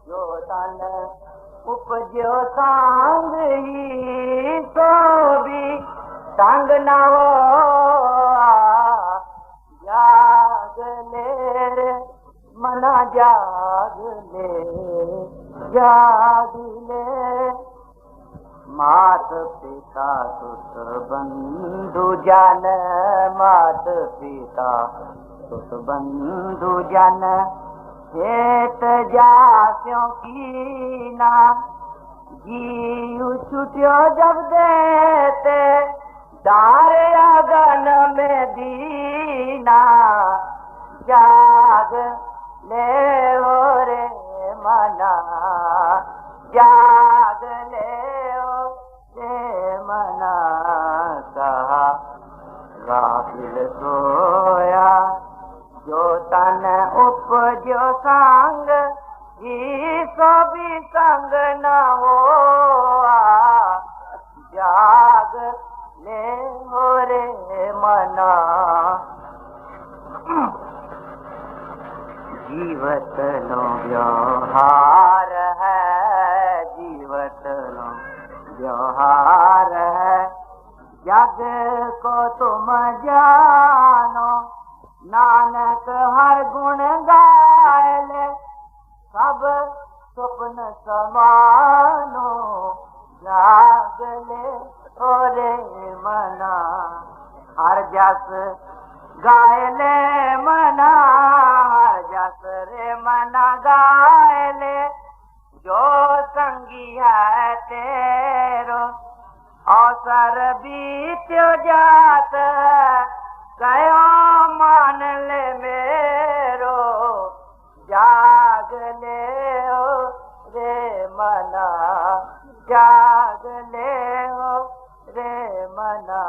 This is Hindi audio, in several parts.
जो तन उपजो सांग ही सो भी संग न हो। जाग ले रे मना जाग ले, जाग ले। मात पिता सुत बंधु जन, मात पिता सुत बंधु जन, हेत जास्यों की ना। जीव छुट्यो जब देते दारे अगन में दीना। जाग ले हो रे मना, जाग ले हो रे मना। कहा गाफिल सोया जो तन उपजो संग ही सो भी संग न हो। जाग ले हो रे मना। जीवत लो व्यवहार है, जीवत लो व्यवहार है। जग को तुम जानो, नानक हर गुण गाए ले। सब स्वप्न समानो, जाग ले ओरे मना। हर जस गाए ले मना, हर जस रे मना गाए ले। जो संगी है तेरो अवसर बीत्यो जात, गया मान ले मेरो। जाग ले हो रे मना, जाग ले हो रे मना।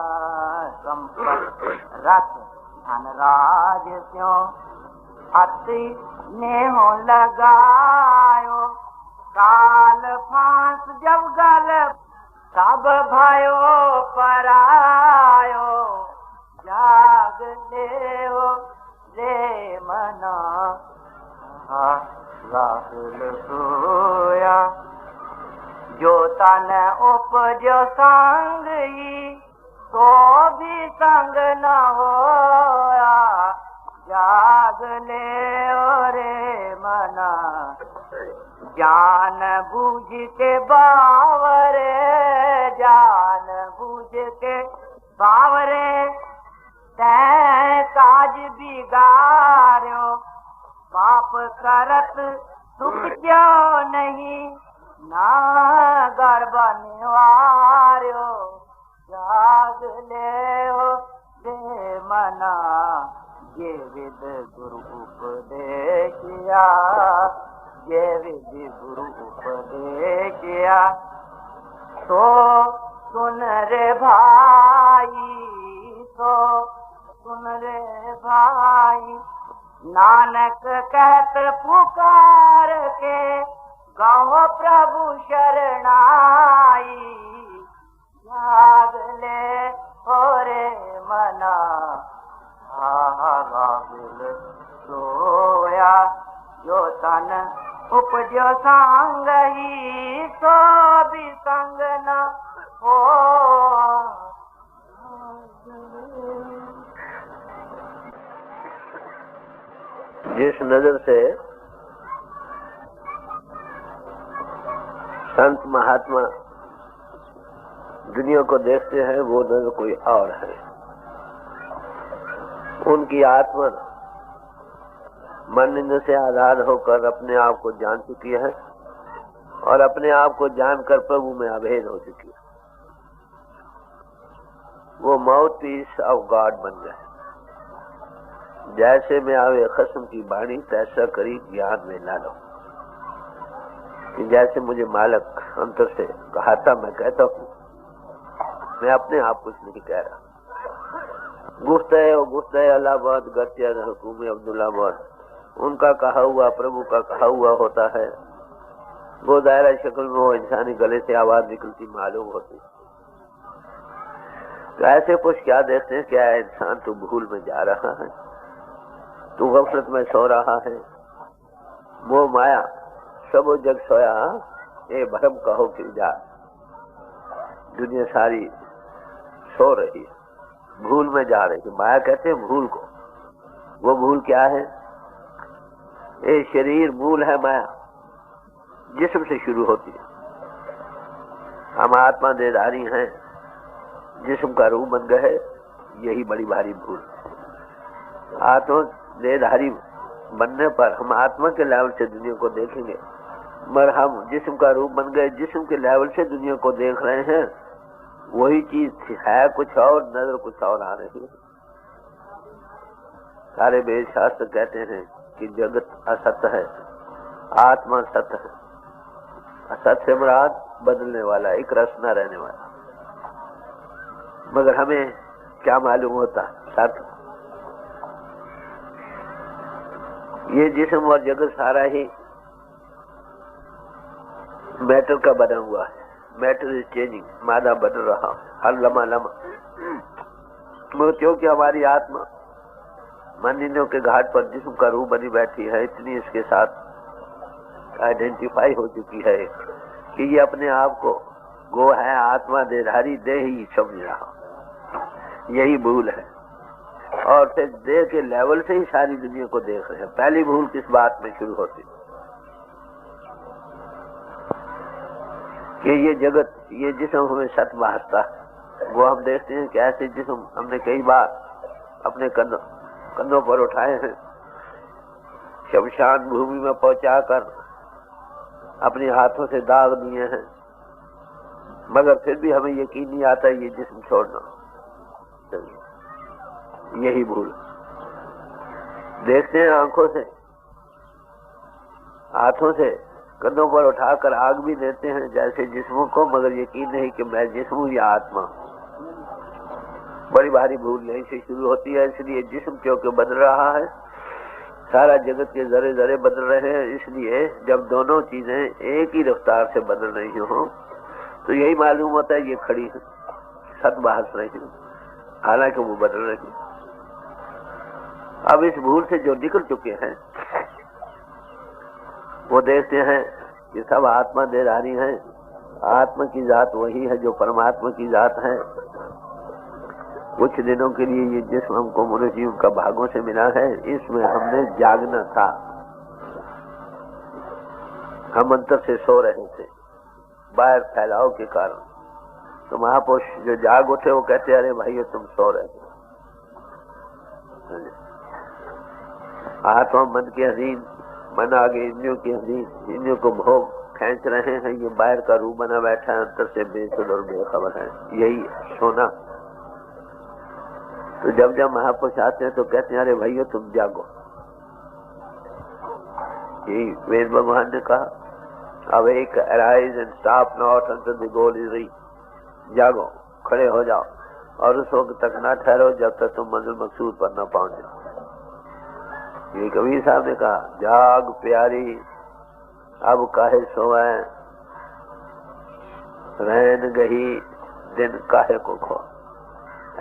संपत रथ धन राज स्यों अति नेहो लगायो। काल फांस जब गल सब भयो परायो। जाग ले हो रे मना। गाफिल सोया जो तन उपजो संग ही सो भी संग न होया। जाग ले ओ रे मना। जान बूझ के बावरे, जान बूझ के बावरे। तै काज बिगाड़ो, पाप करत सुख जो नहीं। ना गर्भ निवार्यो, जाग ले हो रे मना। ये विद गुरु उपदेशिया, ये विद गुरु उपदेशिया। तो सुन रे भाई, तो सुन रे भाई। नानक कहत पुकार के, गाओ प्रभु शरणाई। जाग ले हो रे मना। गाफिल सोया जो तन उपजो संग ही सो भी संग न हो। जिस नजर से संत महात्मा दुनिया को देखते हैं वो नजर कोई और है। उनकी आत्मा मन से आजाद होकर अपने आप को जान चुकी है और अपने आप को जानकर प्रभु में अभेद हो चुकी है। वो माउथ पीस ऑफ गॉड बन गए। जैसे में आवे खस्म की बाणी, तैसा करी ज्ञान में ला लो। कि जैसे मुझे मालक अंतर से कहा था, मैं कहता हूँ, मैं अपने आप कुछ नहीं कह रहा। गुफ्ते अलाहाबाद गत्या हुकूम अब्दुल्लाबाद, उनका कहा हुआ प्रभु का कहा हुआ होता है। वो दायरा शक्ल में वो इंसानी गले से आवाज निकलती मालूम होती। तो ऐसे कुछ क्या देखते हैं, क्या इंसान तू भूल में जा रहा है, तू गफलत में सो रहा है। वो माया सबो जग सोया ये भरम कहो कि जा। दुनिया सारी सो रही है, भूल में जा रही है। माया कहते हैं भूल को। वो भूल क्या है? ये शरीर मूल है माया, जिस्म से शुरू होती है। हम आत्मा देहधारी हैं, जिस्म का रूप बन गए, यही बड़ी भारी भूल। आत्मा देहधारी बनने पर हम आत्मा के लेवल से दुनिया को देखेंगे, मगर हम जिस्म का रूप बन गए, जिस्म के लेवल से दुनिया को देख रहे हैं। वही चीज है कुछ और, नजर कुछ और आ रही है। सारे वेद शास्त्र कहते हैं कि जगत असत्य है, आत्मा सत्य है। असत्य से मुराद बदलने वाला, एक रस न रहने वाला। मगर हमें क्या मालूम होता सत्य। ये जिस्म और जगत सारा ही मैटर का बना हुआ है। मैटर इज चेंजिंग, मादा बदल रहा हर लम्हा लम्हा। मगर क्योंकि हमारी आत्मा मानिन्यों के घाट पर जिस्म का रूप बनी बैठी है, इतनी इसके साथ आइडेंटिफाई हो चुकी है कि ये अपने आप को गो है, आत्मा देहधारी देह ही समझ रहा। यही भूल है। और फिर देह के लेवल से ही सारी दुनिया को देख रहे हैं। पहली भूल किस बात में शुरू होती कि ये जगत, ये जिस्म हमें सत्य भासता है। वो हम देखते हैं कि ऐसे जिस्म हमने कई बार अपने कंधों पर उठाए हैं, शमशान भूमि में पहुंचाकर अपने हाथों से दाग दिए हैं, मगर फिर भी हमें यकीन नहीं आता ये जिस्म छोड़ना। यही भूल। देखते हैं आंखों से, हाथों से, कंधों पर उठाकर आग भी देते हैं जैसे जिस्मों को, मगर यकीन नहीं कि मैं जिस्म हूं या आत्मा। बड़ी भारी भूल यहीं से शुरू होती है। इसलिए जिस्म क्योंकि बदल रहा है, सारा जगत के जरे जरे बदल रहे हैं। इसलिए जब दोनों चीजें एक ही रफ्तार से बदल रही हो तो यही मालूम होता है ये खड़ी है, सत बहस रही है, हालांकि वो बदल रही है। अब इस भूल से जो निकल चुके हैं वो देखते हैं कि सब आत्मा देहधारी हैं। आत्मा की जात वही है जो परमात्मा की जात है। कुछ दिनों के लिए ये जिस्म हमको मनुष्य का भागों से मिला है, इसमें हमने जागना था। हम अंतर से सो रहे थे बाहर फैलाव के कारण। तो महापुरुष जो जाग उठे वो कहते अरे भाई तुम सो रहे थे। आत्मा मन के अधीन, मन आगे इंद्रियों के अधीन, इंद्रियों को भोग खींच रहे हैं। ये बाहर का रूप बना बैठा है, अंतर से बेसुध और बेखबर है। यही सोना। तो जब जब महापुरुष आते हैं तो कहते हैं अरे भैया तुम जागो। यही वेद भगवान ने कहा, Awake, arise and stop not until the goal is reached। जागो, खड़े हो जाओ और उस वक्त तक ना ठहरो जब तक तुम मंजिल मकसूद पर न पहुंचे। ये कबीर साहब ने कहा, जाग प्यारी अब काहे सोए, रैन गही दिन काहे को खो।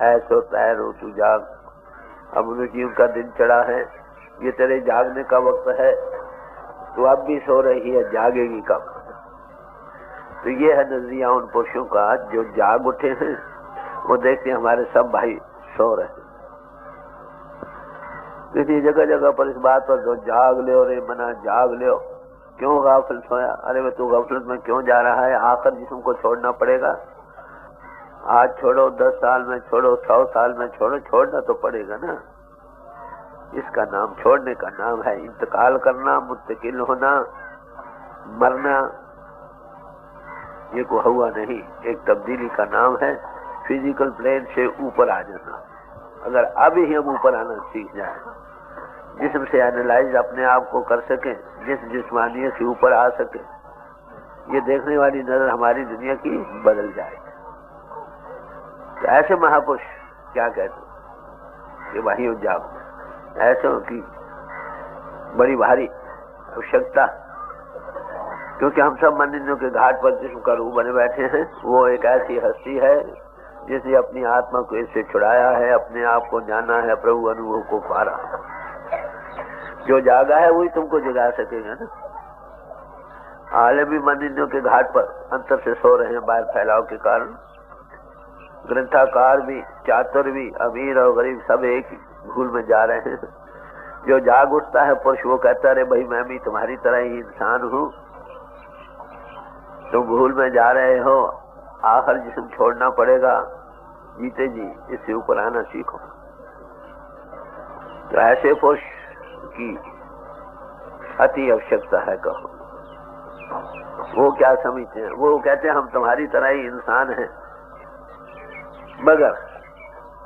ऐसो तैरो तू जाग। अब मनुष्य का दिन चढ़ा है, ये तेरे जागने का वक्त है। तो अब भी सो रही है, जागेगी कब? तो ये है नजरिया उन पुरुषों का जो जाग उठे हैं। वो देखते हैं हमारे सब भाई सो रहे हैं। किसी जगह जगह पर इस बात पर जो जाग ले रे मना जाग ले, क्यों गाफिल सोया? अरे वे तू गफलत में क्यों जा रहा है? आखिर जिस्म को छोड़ना पड़ेगा। आज छोड़ो, 10 साल में छोड़ो, 100 साल में छोड़ो, छोड़ना तो पड़ेगा ना। इसका नाम छोड़ने का नाम है इंतकाल करना, मुत्तकिल होना, मरना। ये को हुआ नहीं, एक तब्दीली का नाम है। फिजिकल प्लेन से ऊपर आ जाना। अगर अभी ही हम ऊपर आना सीख जाए, जिस्म से एनालाइज अपने आप को कर सके, जिस्मानियत से ऊपर आ सके, ये देखने वाली नजर हमारी दुनिया की बदल जाए। तो ऐसे महापुरुष क्या कहते कि भाई जाओ, ऐसे की बड़ी भारी आवश्यकता। क्योंकि हम सब मंदिरों के घाट पर जिस्म का रूप बने बैठे हैं। वो एक ऐसी हस्ती है जिसे अपनी आत्मा को इससे छुड़ाया है, अपने आप को जाना है, प्रभु अनुभव को पारा। जो जागा है वही तुमको जगा सकेगा ना। आलमी मंदिरों के घाट पर अंतर से सो रहे हैं बाहर फैलाव के कारण। ग्रंथाकार भी, चातुर भी, अमीर और गरीब सब एक भूल में जा रहे हैं। जो जाग उठता है पुरुष वो कहता है भाई मैं भी तुम्हारी तरह ही इंसान हूँ, तुम भूल में जा रहे हो, आखिर जिस्म छोड़ना पड़ेगा, जीते जी इससे ऊपर आना सीखो। तो ऐसे पुरुष की अति आवश्यकता है। कहो वो क्या समझते हैं? वो कहते हैं हम तुम्हारी तरह ही इंसान हैं, मगर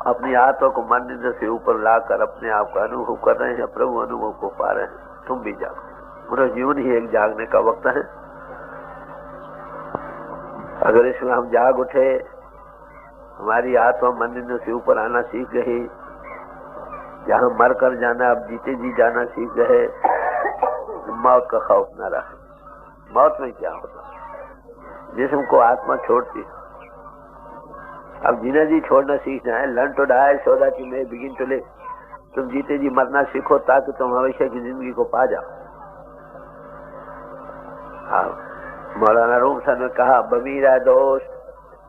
अपनी आत्मा को मन निंदा से ऊपर लाकर अपने आप का अनुभव कर रहे हैं, प्रभु अनुभव को पा रहे हैं। तुम भी जागो, पूरा जीवन ही एक जागने का वक्त है। अगर इसमें हम जाग उठे, हमारी आत्मा मन निंदा से ऊपर आना सीख गई, जहाँ मर कर जाना अब जीते जी जाना सीख गए, मौत का खौफ न रहा। मौत में क्या होता? जिस्म को आत्मा छोड़ती। अब जीना जी छोड़ना सीखना है। Learn to die so that you may begin to live. तुम जीते जी मरना सीखो ताकि तुम हमेशा की जिंदगी को पा जाओ। हाँ, मौलाना रूम साहब ने कहा बमीर है दोस्त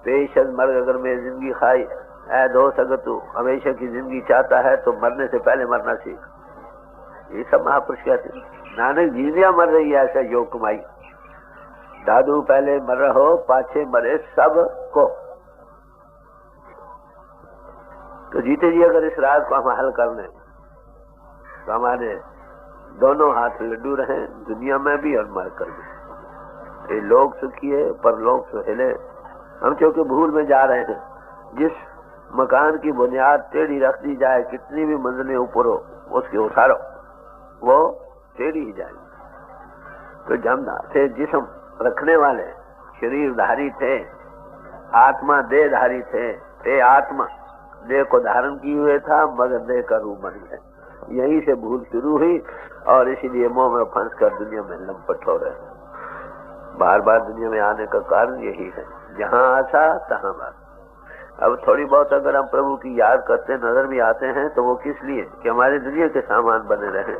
पेशल मर अगर मैं जिंदगी खाई, ऐ दोस्त अगर तू हमेशा की जिंदगी चाहता है तो मरने से पहले मरना सीख। ये सब महापुरुष कहते हैं। नानक जीविया मर रही है ऐसा योग कमाई। दादू पहले मर रहो पाछे मरे सब को। तो जीते जी अगर इस रात को हम हल कर लें तो हमारे दोनों हाथ लड्डू रहे, दुनिया में भी और मर कर भी। ये लोग सुखी है पर लोग सुहेले। हम चूंकि भूल में जा रहे हैं। जिस मकान की बुनियाद टेढ़ी रख दी जाए, कितनी भी मंजिलें ऊपर हो उसके उतारो, वो टेढ़ी ही जाएगी। तो जमना थे जिस्म रखने वाले, शरीरधारी थे, आत्मा देहधारी थे। आत्मा देह को धारण किए हुए था मगर देह का रूप बन गए। यहीं से भूल शुरू हुई और इसीलिए मोह में फंस कर दुनिया में लंपट हो रहे। बार बार दुनिया में आने का कारण यही है, जहाँ आशा तहाँ बात। अब थोड़ी बहुत अगर हम प्रभु की याद करते नजर भी आते हैं तो वो किस लिए कि हमारी दुनिया के सामान बने रहे,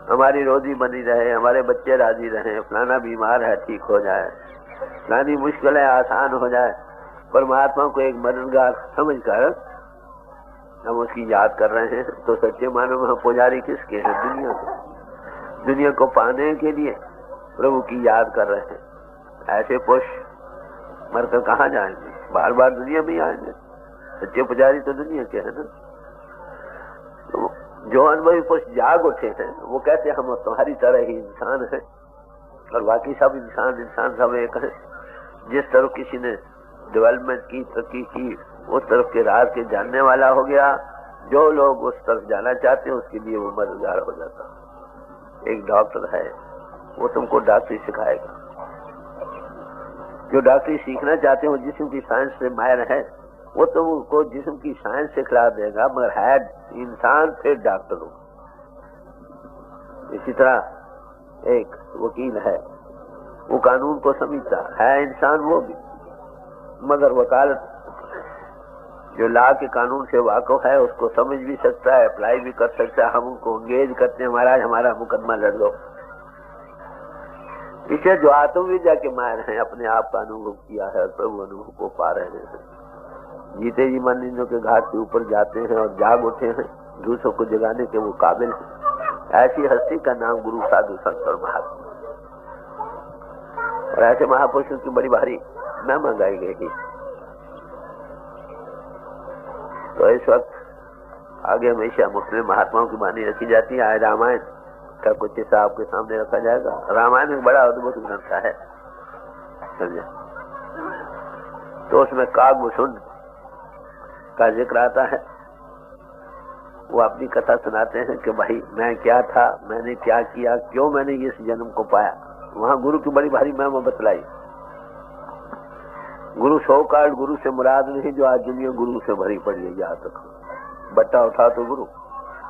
हमारी रोजी बनी रहे, हमारे बच्चे राजी रहे, फलाना बीमार है ठीक हो जाए, फलानी मुश्किल है आसान हो जाए। परमात्मा को एक मददगार समझ कर हम उसकी याद कर रहे हैं। तो सच्चे मानो में हम पुजारी किसके हैं? दुनिया के। दुनिया को पाने के लिए प्रभु की याद कर रहे हैं। ऐसे पुरुष मरकर कहाँ जाएंगे? बार बार दुनिया में आएंगे। सच्चे पुजारी तो दुनिया के है ना। तो जो अनुभवी पुरुष जाग उठे हैं वो कहते हैं हम तुम्हारी तरह ही इंसान है और बाकी सब इंसान सब एक है। जिस तरफ किसी ने डेवलपमेंट की, तरक्की की, उस तरफ के राज के जानने वाला हो गया। जो लोग उस तरफ जाना चाहते हैं उसके लिए वो मददगार हो जाता। एक डॉक्टर है, वो तुमको डॉक्टरी सिखाएगा। जो डॉक्टरी सीखना चाहते हो, जिस्म की साइंस से माहिर है, वो तुमको जिस्म की साइंस सिखला देगा, मगर है इंसान फिर डॉक्टर हो। इसी तरह एक वकील है, वो कानून को समझता है, इंसान वो भी, मगर वकालत जो लॉ के कानून से वाकिफ है उसको समझ भी सकता है, अप्लाई भी कर सकता है। हम उनको एंगेज करते हैं, महाराज हमारा मुकदमा लड़ लो। इसे जो आत्मविद्या के माहिर हैं अपने आप का अनुभव किया है और प्रभु अनुभव को पा रहे हैं। जीते जी मंदिरों के घाट से ऊपर जाते हैं और जाग उठे हैं, दूसरों को जगाने के वो काबिल हैं। ऐसी हस्ती का नाम गुरु, साधु, संत और महात्मा। और ऐसे महापुरुषों की बड़ी भारी न मंगाई गई। तो इस वक्त आगे हमेशा मुस्लिम महात्माओं की वाणी रखी जाती है। आज रामायण का कुछ हिस्सा आपके सामने रखा जाएगा। रामायण एक बड़ा अद्भुत ग्रंथ है, समझे? तो उसमें कागभूषण का जिक्र आता है। वो अपनी कथा सुनाते हैं कि भाई मैं क्या था, मैंने क्या किया, क्यों मैंने इस जन्म को पाया। वहां गुरु की बड़ी भारी महिमा बतलाई। गुरु सो काल गुरु से मुराद नहीं जो आज दुनिया गुरु से भरी पड़ी है। याद रखो, बट्टा उठा तो गुरु।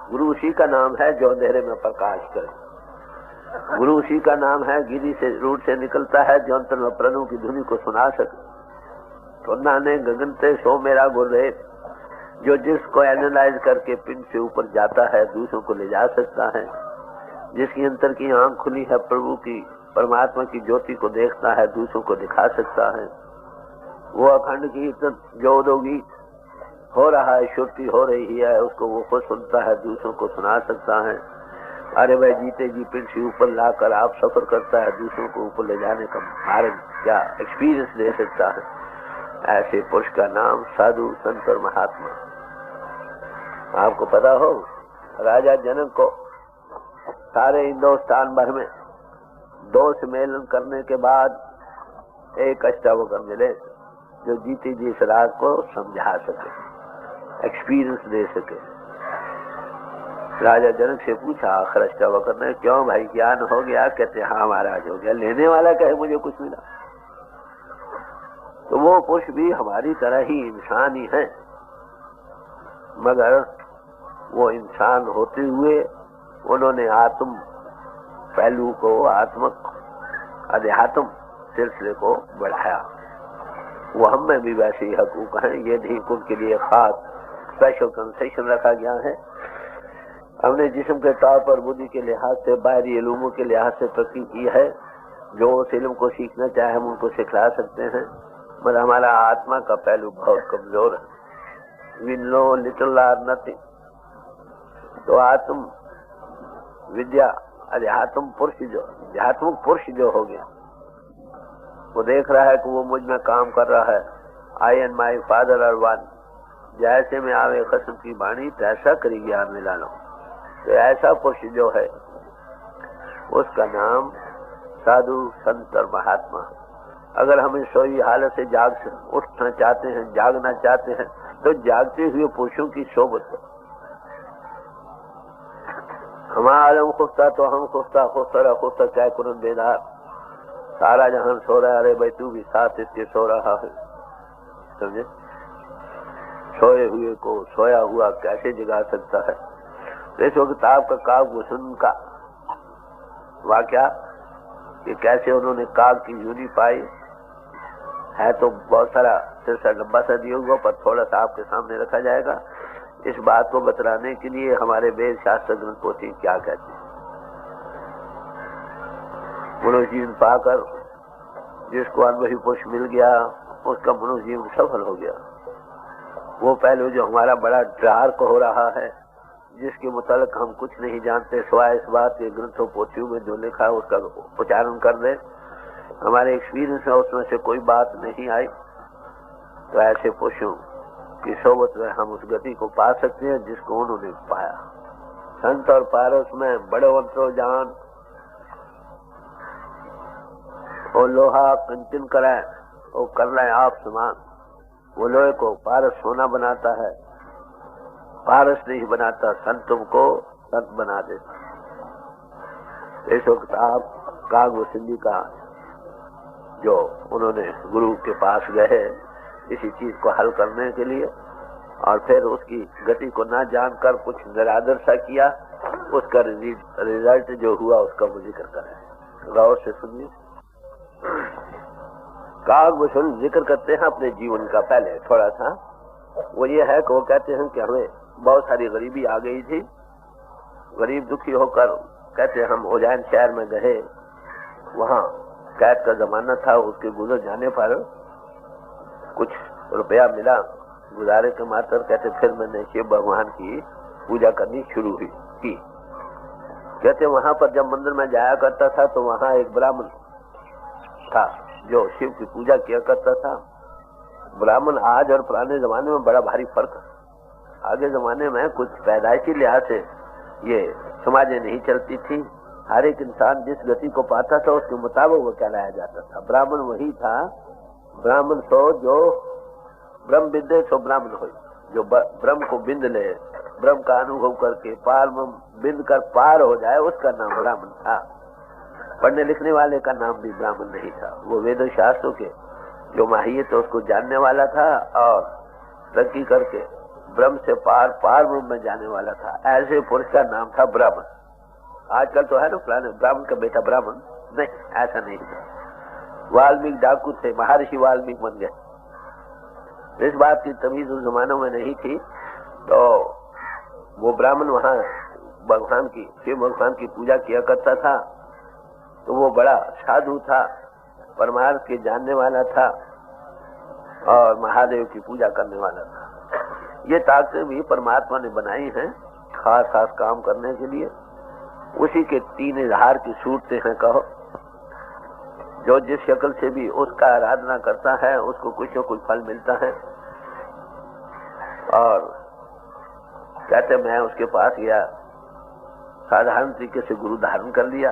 गुरु उसी का नाम है जो अंधेरे में प्रकाश करे। गुरु उसी का नाम है गिरी से रूट से निकलता है जो अंतर में प्रणों की धुनी को सुना सके। तो नाने गगन ते सो मेरा गुरुदेव, जो जिसको एनालाइज करके पिंड से ऊपर जाता है, दूसरों को ले जा सकता है। जिसकी अंतर की आंख खुली है प्रभु की परमात्मा की ज्योति को देखता है, दूसरों को दिखा सकता है। वो अखंड कीर्तन जो दो गीत हो रहा है, श्रुति हो रही है, उसको वो खुद सुनता है, दूसरों को सुना सकता है। अरे भाई जीते जी पिंड से ऊपर लाकर आप सफर करता है, दूसरों को ऊपर ले जाने का मार्ग क्या एक्सपीरियंस दे सकता है। ऐसे पुरुष का नाम साधु संत और महात्मा। आपको पता हो, राजा जनक को सारे हिंदुस्तान भर में 2 सम्मेलन करने के बाद एक अष्टावक्र मिले जो जीते जी इस राज को समझा सके, एक्सपीरियंस दे सके। राजा जनक से पूछा आखिर अष्टावक्र ने, क्यों भाई ज्ञान हो गया? कहते हाँ महाराज हो गया। लेने वाला कहे मुझे कुछ मिला। तो वो पुरुष भी हमारी तरह ही इंसान ही है, मगर वो इंसान होते हुए उन्होंने आत्म पहलू को, आत्मक अध्यात्म सिलसिले को बढ़ाया। वो हम में भी वैसे ही हकूक हैं। ये नहीं उनके लिए खास स्पेशल कंसेशन रखा गया है। हमने जिस्म के तौर पर बुद्धि के लिहाज से, बाहरी इल्मों के लिहाज से तरक्की की है। जो उस इल्म को सीखना चाहे हम उनको सिखला सकते हैं, मगर हमारा आत्मा का पहलू बहुत कमजोर है। We know little or nothing. तो आत्म विद्या अध्यात्म पुरुष जो हो गया, वो देख रहा है कि वो मुझ में काम कर रहा है। I and my father are one. जैसे में आवे कसम की बाणी, तैसा करी ज्ञान मिला लो। तो ऐसा पुरुष जो है, उसका नाम साधु संत और महात्मा। अगर हम इस सोई हालत से उठना चाहते हैं, जागना चाहते हैं, तो जागते हुए पुरुषों की सोबत है। हमारा खुफ्ता तो हम खुफ्ता, खुफ्ता क्या कुरन बेदार। सारा जहान सो रहा है, अरे भाई तू भी साथ इसके सो रहा है। समझे? सोए हुए को सोया हुआ कैसे जगा सकता है? इस वक्त आपका कागभूषण का वाकया, कि कैसे उन्होंने काग की यूनी पाई है, तो बहुत सारा सिलसिला लंबा सा दिया हुआ, पर थोड़ा सा आपके सामने रखा जाएगा। इस बात को बतलाने के लिए हमारे वेद शास्त्र ग्रंथ पोथी क्या कहते हैं। मनुष्य जीवन पाकर जिसको अनुभवी पुरुष मिल गया, उसका मनुष्य जीवन सफल हो गया। वो पहले जो हमारा बड़ा डार्क हो रहा है, जिसके मुतालिक हम कुछ नहीं जानते, सिवाय इस बात के ग्रंथों पोथियों में जो लिखा है उसका उच्चारण कर दे, हमारे एक्सपीरियंस में उसमें से कोई बात नहीं आई, तो ऐसे पुरुषों की सोबत में हम उस गति को पा सकते हैं जिसको उन्होंने पाया। संत और पारस में बड़े अंतरो जान, वो लोहा कंचन कराए, वो कर लाए आप समान। वो लोहे को पारस सोना बनाता है, पारस नहीं बनाता, संतों को संत बना देता। इस वक्त आप कागभूषण जी का जो उन्होंने गुरु के पास गए इसी चीज को हल करने के लिए, और फिर उसकी गति को ना जानकर कुछ निरादर सा किया, उसका रिजल्ट जो हुआ उसका वो जिक्र करें। गौर से सुनिए। कागभूषण जिक्र करते हैं अपने जीवन का। पहले थोड़ा सा वो ये है कि वो कहते हैं कि हमें बहुत सारी गरीबी आ गई थी। गरीब दुखी होकर कहते हम उज्जैन शहर में गए, वहाँ कैद का जमाना था। उसके गुजर जाने पर कुछ रुपया मिला गुजारे के मात्र। कहते फिर मैंने शिव भगवान की पूजा करनी शुरू की। कहते वहाँ पर जब मंदिर में जाया करता था तो वहाँ एक ब्राह्मण था जो शिव की पूजा किया करता था। ब्राह्मण आज और पुराने जमाने में बड़ा भारी फर्क है। आगे जमाने में कुछ पैदाइशी लिहाज से ये समाजें नहीं चलती थी। हर एक इंसान जिस गति को पाता था उसके मुताबिक वो कहलाया जाता था। ब्राह्मण वही था, ब्राह्मण सो जो ब्रह्म बिंदे सो ब्राह्मण हो, जो ब्रह्म को बिंद ले, ब्रह्म का अनुभव करके पार में बिंद कर पार हो जाए, उसका नाम ब्राह्मण था। पढ़ने लिखने वाले का नाम भी ब्राह्मण नहीं था। वो वेद शास्त्रों के जो माहियत तो उसको जानने वाला था और तरक्की करके ब्रह्म से पार ब्रह्म में जाने वाला था। ऐसे पुरुष का नाम था ब्राह्मण। आजकल तो है ना फलाने ब्राह्मण का बेटा ब्राह्मण, नहीं, ऐसा नहीं था। वाल्मीकि डाकू थे, महर्षि वाल्मीकि बन गए। इस बात की तमीज उस जमानों में नहीं थी। तो वो ब्राह्मण वहाँ भगवान की, शिव भगवान की पूजा किया करता था। तो वो बड़ा साधु था, परमार्थ के जानने वाला था और महादेव की पूजा करने वाला था। ये ताकतें भी परमात्मा ने बनाई हैं खास खास काम करने के लिए। उसी के 3 इजहार की सूरतें हैं कहो। जो जिस शक्ल से भी उसका आराधना करता है उसको कुछ न कुछ फल मिलता है। और कहते मैं उसके पास गया, साधारण तरीके से गुरु धारण कर लिया।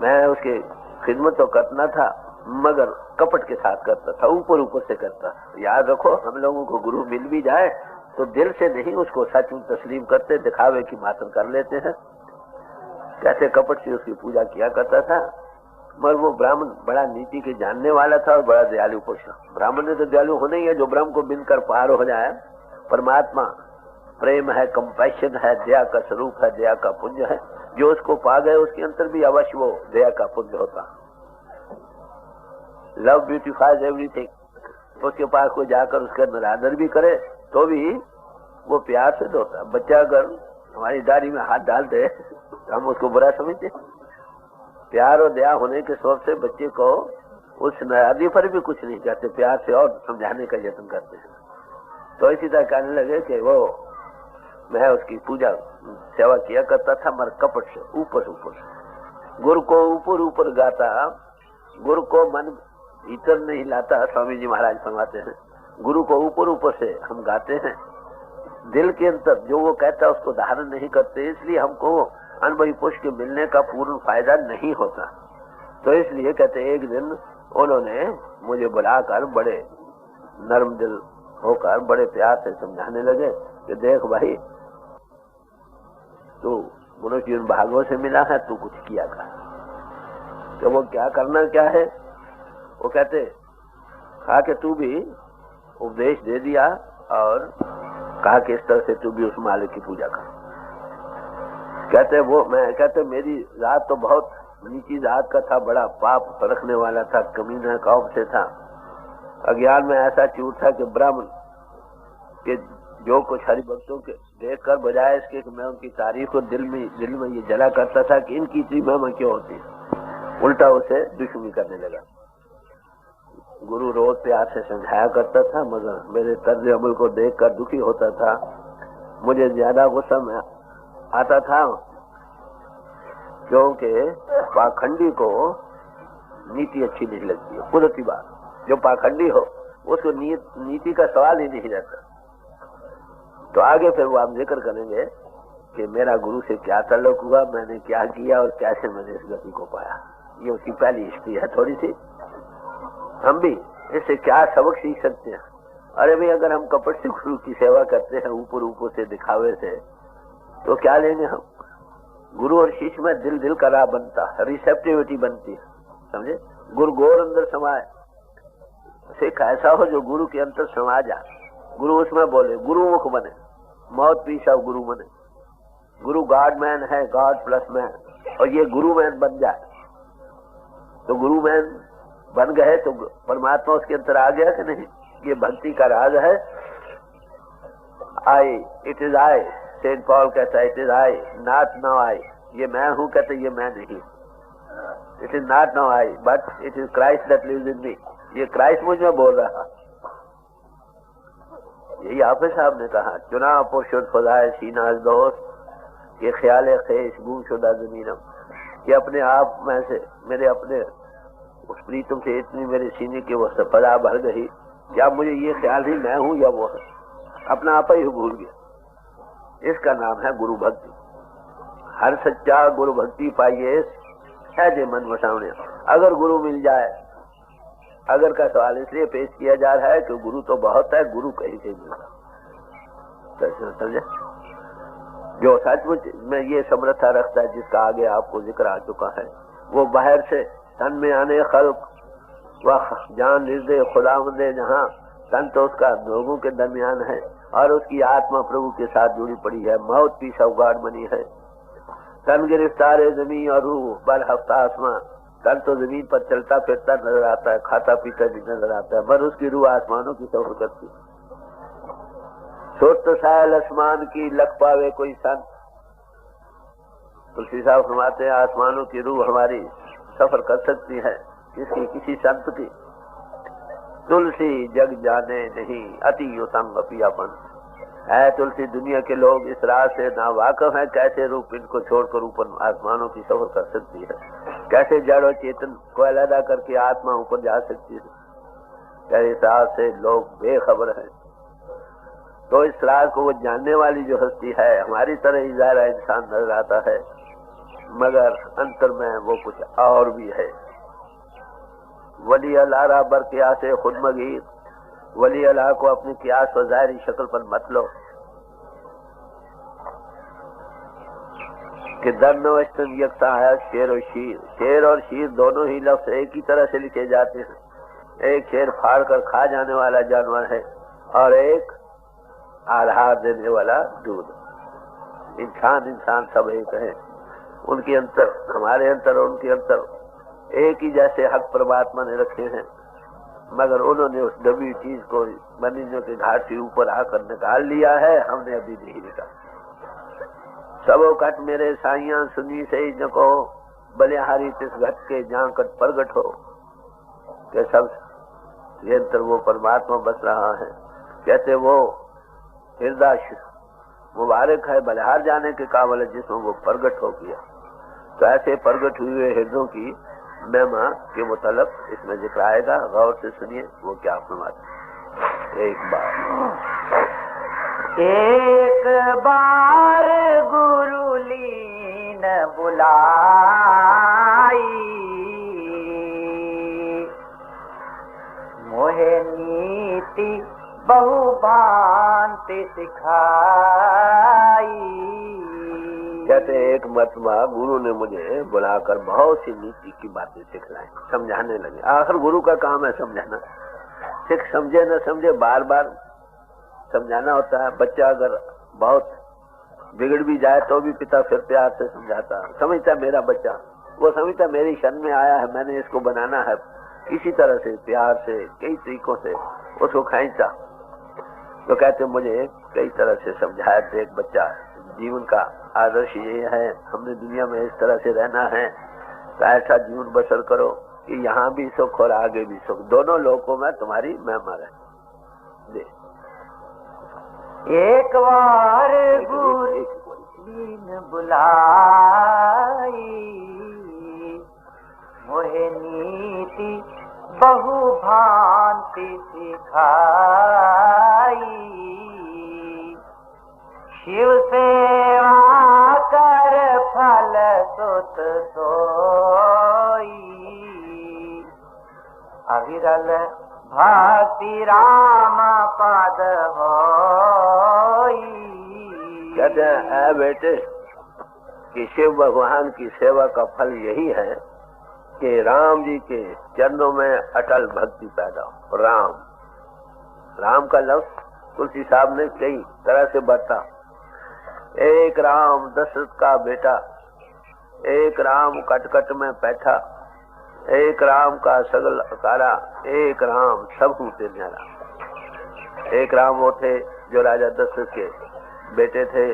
मैं उसके खिदमत तो करना था मगर कपट के साथ करता था, ऊपर ऊपर से करता। याद रखो, हम लोगों को गुरु मिल भी जाए तो दिल से नहीं उसको सच में तस्लीम करते, दिखावे की मात्र कर लेते हैं। कैसे कपट से उसकी पूजा किया करता था। मगर वो ब्राह्मण बड़ा नीति के जानने वाला था और बड़ा दयालु पुरुष। ब्राह्मण ने तो दयालु होना ही है, जो ब्रह्म को बिन कर पार हो जाए। परमात्मा प्रेम है, कंपैशन है, दया का स्वरूप है, दया का पुंज है। जो उसको पा गए उसके अंतर भी अवश्य वो दया का पुंज होता। Love beautifies everything. तो उसके पास कोई जाकर उसका निरादर भी करे तो भी वो प्यार से धोता। बच्चा अगर हमारी दाढ़ी में हाथ डाल दे तो हम उसको बुरा समझते। प्यार और दया होने के सबब से बच्चे को उस नाराजगी पर भी कुछ नहीं कहते, प्यार से और समझाने का यत्न करते हैं। तो इसी तरह कहने लगे कि वो मैं उसकी पूजा सेवा किया करता था मगर कपट से, ऊपर से। गुरु को ऊपर ऊपर गाता, गुरु को मन भीतर नहीं लाता। स्वामी जी महाराज फरमाते हैं गुरु को ऊपर ऊपर से हम गाते हैं, दिल के अंदर जो वो कहता है उसको धारण नहीं करते। इसलिए हमको अनुभवी पुरुष के मिलने का पूर्ण फायदा नहीं होता। तो इसलिए कहते एक दिन उन्होंने मुझे बुलाकर बड़े नर्म दिल होकर बड़े प्यार से समझाने लगे कि देख भाई, तू मनुष्य जीवन भागों से मिला है, तू कुछ किया कर। तो वो क्या करना क्या है, वो कहते कहा कि तू भी उपदेश दे दिया और कहा कि इस तरह से तू भी उस मालिक की पूजा कर। कहते वो मैं कहते मेरी जात तो बहुत नीची जात का था, बड़ा पाप रखने वाला था, कमीना कौम से था। अज्ञान में ऐसा चूर था कि ब्राह्मण के जो कुछ हरि भक्तों के देख कर बजाय इसके कि मैं उनकी तारीफ को दिल में ये जला करता था कि इनकी इतनी महिमा क्यों होती, उल्टा उसे दुश्मनी करने लगा। गुरु रोज प्यार से समझाया करता था मगर मेरे तर्ज अमल को देखकर दुखी होता था। मुझे ज्यादा गुस्सा में आता था क्योंकि पाखंडी को नीति अच्छी नहीं लगती है। कुदरती बात, जो पाखंडी हो उसको नीति का सवाल ही नहीं रहता। तो आगे फिर वो आप जिक्र करेंगे कि मेरा गुरु से क्या ताल्लुक हुआ, मैंने क्या किया और कैसे मैंने इस गति को पाया। ये उसकी पहली हिस्ट्री है थोड़ी सी। हम भी इससे क्या सबक सीख सकते हैं। अरे भाई, अगर हम कपट से गुरु की सेवा करते हैं ऊपर ऊपर से दिखावे से, तो क्या लेंगे हम। गुरु और शिष्य में दिल दिल का राह बनता है, रिसेप्टिविटी बनती है, समझे। गुरु गोर अंदर समाये, सिख ऐसा हो जो गुरु के अंदर समा जाए, गुरु उसमें बोले, गुरु मुख बने, मौत पीस ऑफ गुरु बने। गुरु गॉड मैन है, गॉड प्लस मैन, और ये गुरु मैन बन जाए। तो गुरु मैन बन गए तो परमात्मा उसके अंदर आ गया कि नहीं। ये भक्ति का राज है। I, it is I, saint Paul कहता है it is I not now I. ये मैं हूं कहते ये मैं नहीं। It is not now I but it is Christ that lives in me. ये क्राइस्ट मुझ में बोल रहा। यही हाफिज साहब ने कहा, चुना पुरुष खुदाए सीना दोस्त ये ख्याल खेश गुम शुदा जमीनम। कि अपने आप में से मेरे अपने उस प्रीतम से इतनी मेरे सीने की वो सफला भर गई, क्या मुझे ये ख्याल ही मैं हूं या वो है, अपना आप ही भूल गया। इसका नाम है गुरु भक्ति। हर सच्चा गुरु भक्ति पाइए सहजे मन वसावने। अगर गुरु मिल जाए, अगर का सवाल इसलिए पेश किया जा रहा है कि गुरु तो बहुत है, गुरु कहीं से मिलता, समझे। जो सचमुच में ये समर्था रखता है, जिसका आगे आपको जिक्र आ चुका है, वो बाहर से तन में आने खल्क वह जान निर्दय खुदावंदे जहाँ तन तो उसका लोगों के दरमियान है और उसकी आत्मा प्रभु के साथ जुड़ी पड़ी है। मौत की सौगात बनी है। तन गिरफ्तार है जमीन और रूह बर हफ्ता आसमान। तन तो जमीन पर चलता फिरता नजर आता है, खाता पीता भी नजर आता है, पर उसकी रूह आसमानों की सफर करती। सोच तो सायल आसमान की लग पावे कोई संत। तुलसी साहब फरमाते हैं आसमानों की रूह हमारी सफर कर सकती है किसी संत की। तुलसी जग जाने नहीं अति उत्तम पियापन है। तुलसी दुनिया के लोग इस राह से ना वाकिफ है, कैसे रूप इनको छोड़कर ऊपर आसमानों की सफर कर सकती है, कैसे जड़ और चेतन को अलग करके आत्मा ऊपर जा सकती है, क्या इस राह से लोग बेखबर हैं। तो इस राज को वो जानने वाली जो हस्ती है हमारी तरह ही ज़ाहिर इंसान नजर आता है, मगर अंतर में वो कुछ और भी है। वली अल्लाह बर कियास खुद मगीर, वली अल्लाह को अपनी कियास व ज़ाहिरी शक्ल पर मत लो कि दर नवस्तन यकसा है शेर और शीर। शेर और शीर दोनों ही लफ्ज एक ही तरह से लिखे जाते हैं। एक शेर फाड़ कर खा जाने वाला जानवर है और एक आधार देने वाला दूध। इंसान सब एक है, उनके अंतर हमारे अंतर और उनके अंतर एक ही जैसे हक परमात्मा ने रखे हैं, मगर उन्होंने उस दबी चीज को मनीजों के घाट से ऊपर आकर निकाल लिया है, हमने अभी नहीं निकाला। सबो कट मेरे साइया सुनी से ही न कहो, बलिहारी तिस घट के जहाँ कट प्रगट हो के सब ये अंतर वो परमात्मा बस रहा है। कैसे वो हृदय मुबारक है बलिहार जाने के काबिल जिसमें वो प्रगट हो गया। तो ऐसे प्रगट हुए हृदयों की महिमा के मुतल्लिक इसमें जिक्र आएगा, गौर से सुनिए वो क्या फरमाते। एक बार गुरु लीन बुलाई, मोहे नीति बहु भांति सिखाई। कहते एक मरतबा गुरु ने मुझे बुलाकर बहुत सी नीति की बातें सिखलाई, समझाने लगे। आखिर गुरु का काम है समझाना, सिख समझे न समझे बार बार समझाना होता है। बच्चा अगर बहुत बिगड़ भी जाए तो भी पिता फिर प्यार से समझाता, समझता मेरा बच्चा, वो समझता मेरी शरण में आया है, मैंने इसको बनाना है। इसी तरह से प्यार से कई तरीकों से उसको खींचता। तो कहते मुझे कई तरह से समझाया। एक बच्चा जीवन का आदर्श ये है, हमने दुनिया में इस तरह से रहना है, तो ऐसा जीवन बसर करो कि यहाँ भी सुख और आगे भी सुख, दोनों लोगों में तुम्हारी महिमा रहे। एक बार गुरु लीन बुलाई, मोहे नीति बहु भांति सिखाई। शिव सेवा कर फल सुत सोई, अविरल भक्ति राम पद होई। कहते हैं बेटे कि शिव भगवान की सेवा का फल यही है कि राम जी के चरणों में अटल भक्ति पैदा हो। राम का लफ्ज तुलसी साहब ने कई तरह से बता। एक राम दशरथ का बेटा, एक राम कटकट में बैठा, एक राम का सगल अकारा, एक राम सब होते न्यारा। एक राम वो थे जो राजा दशरथ के बेटे थे,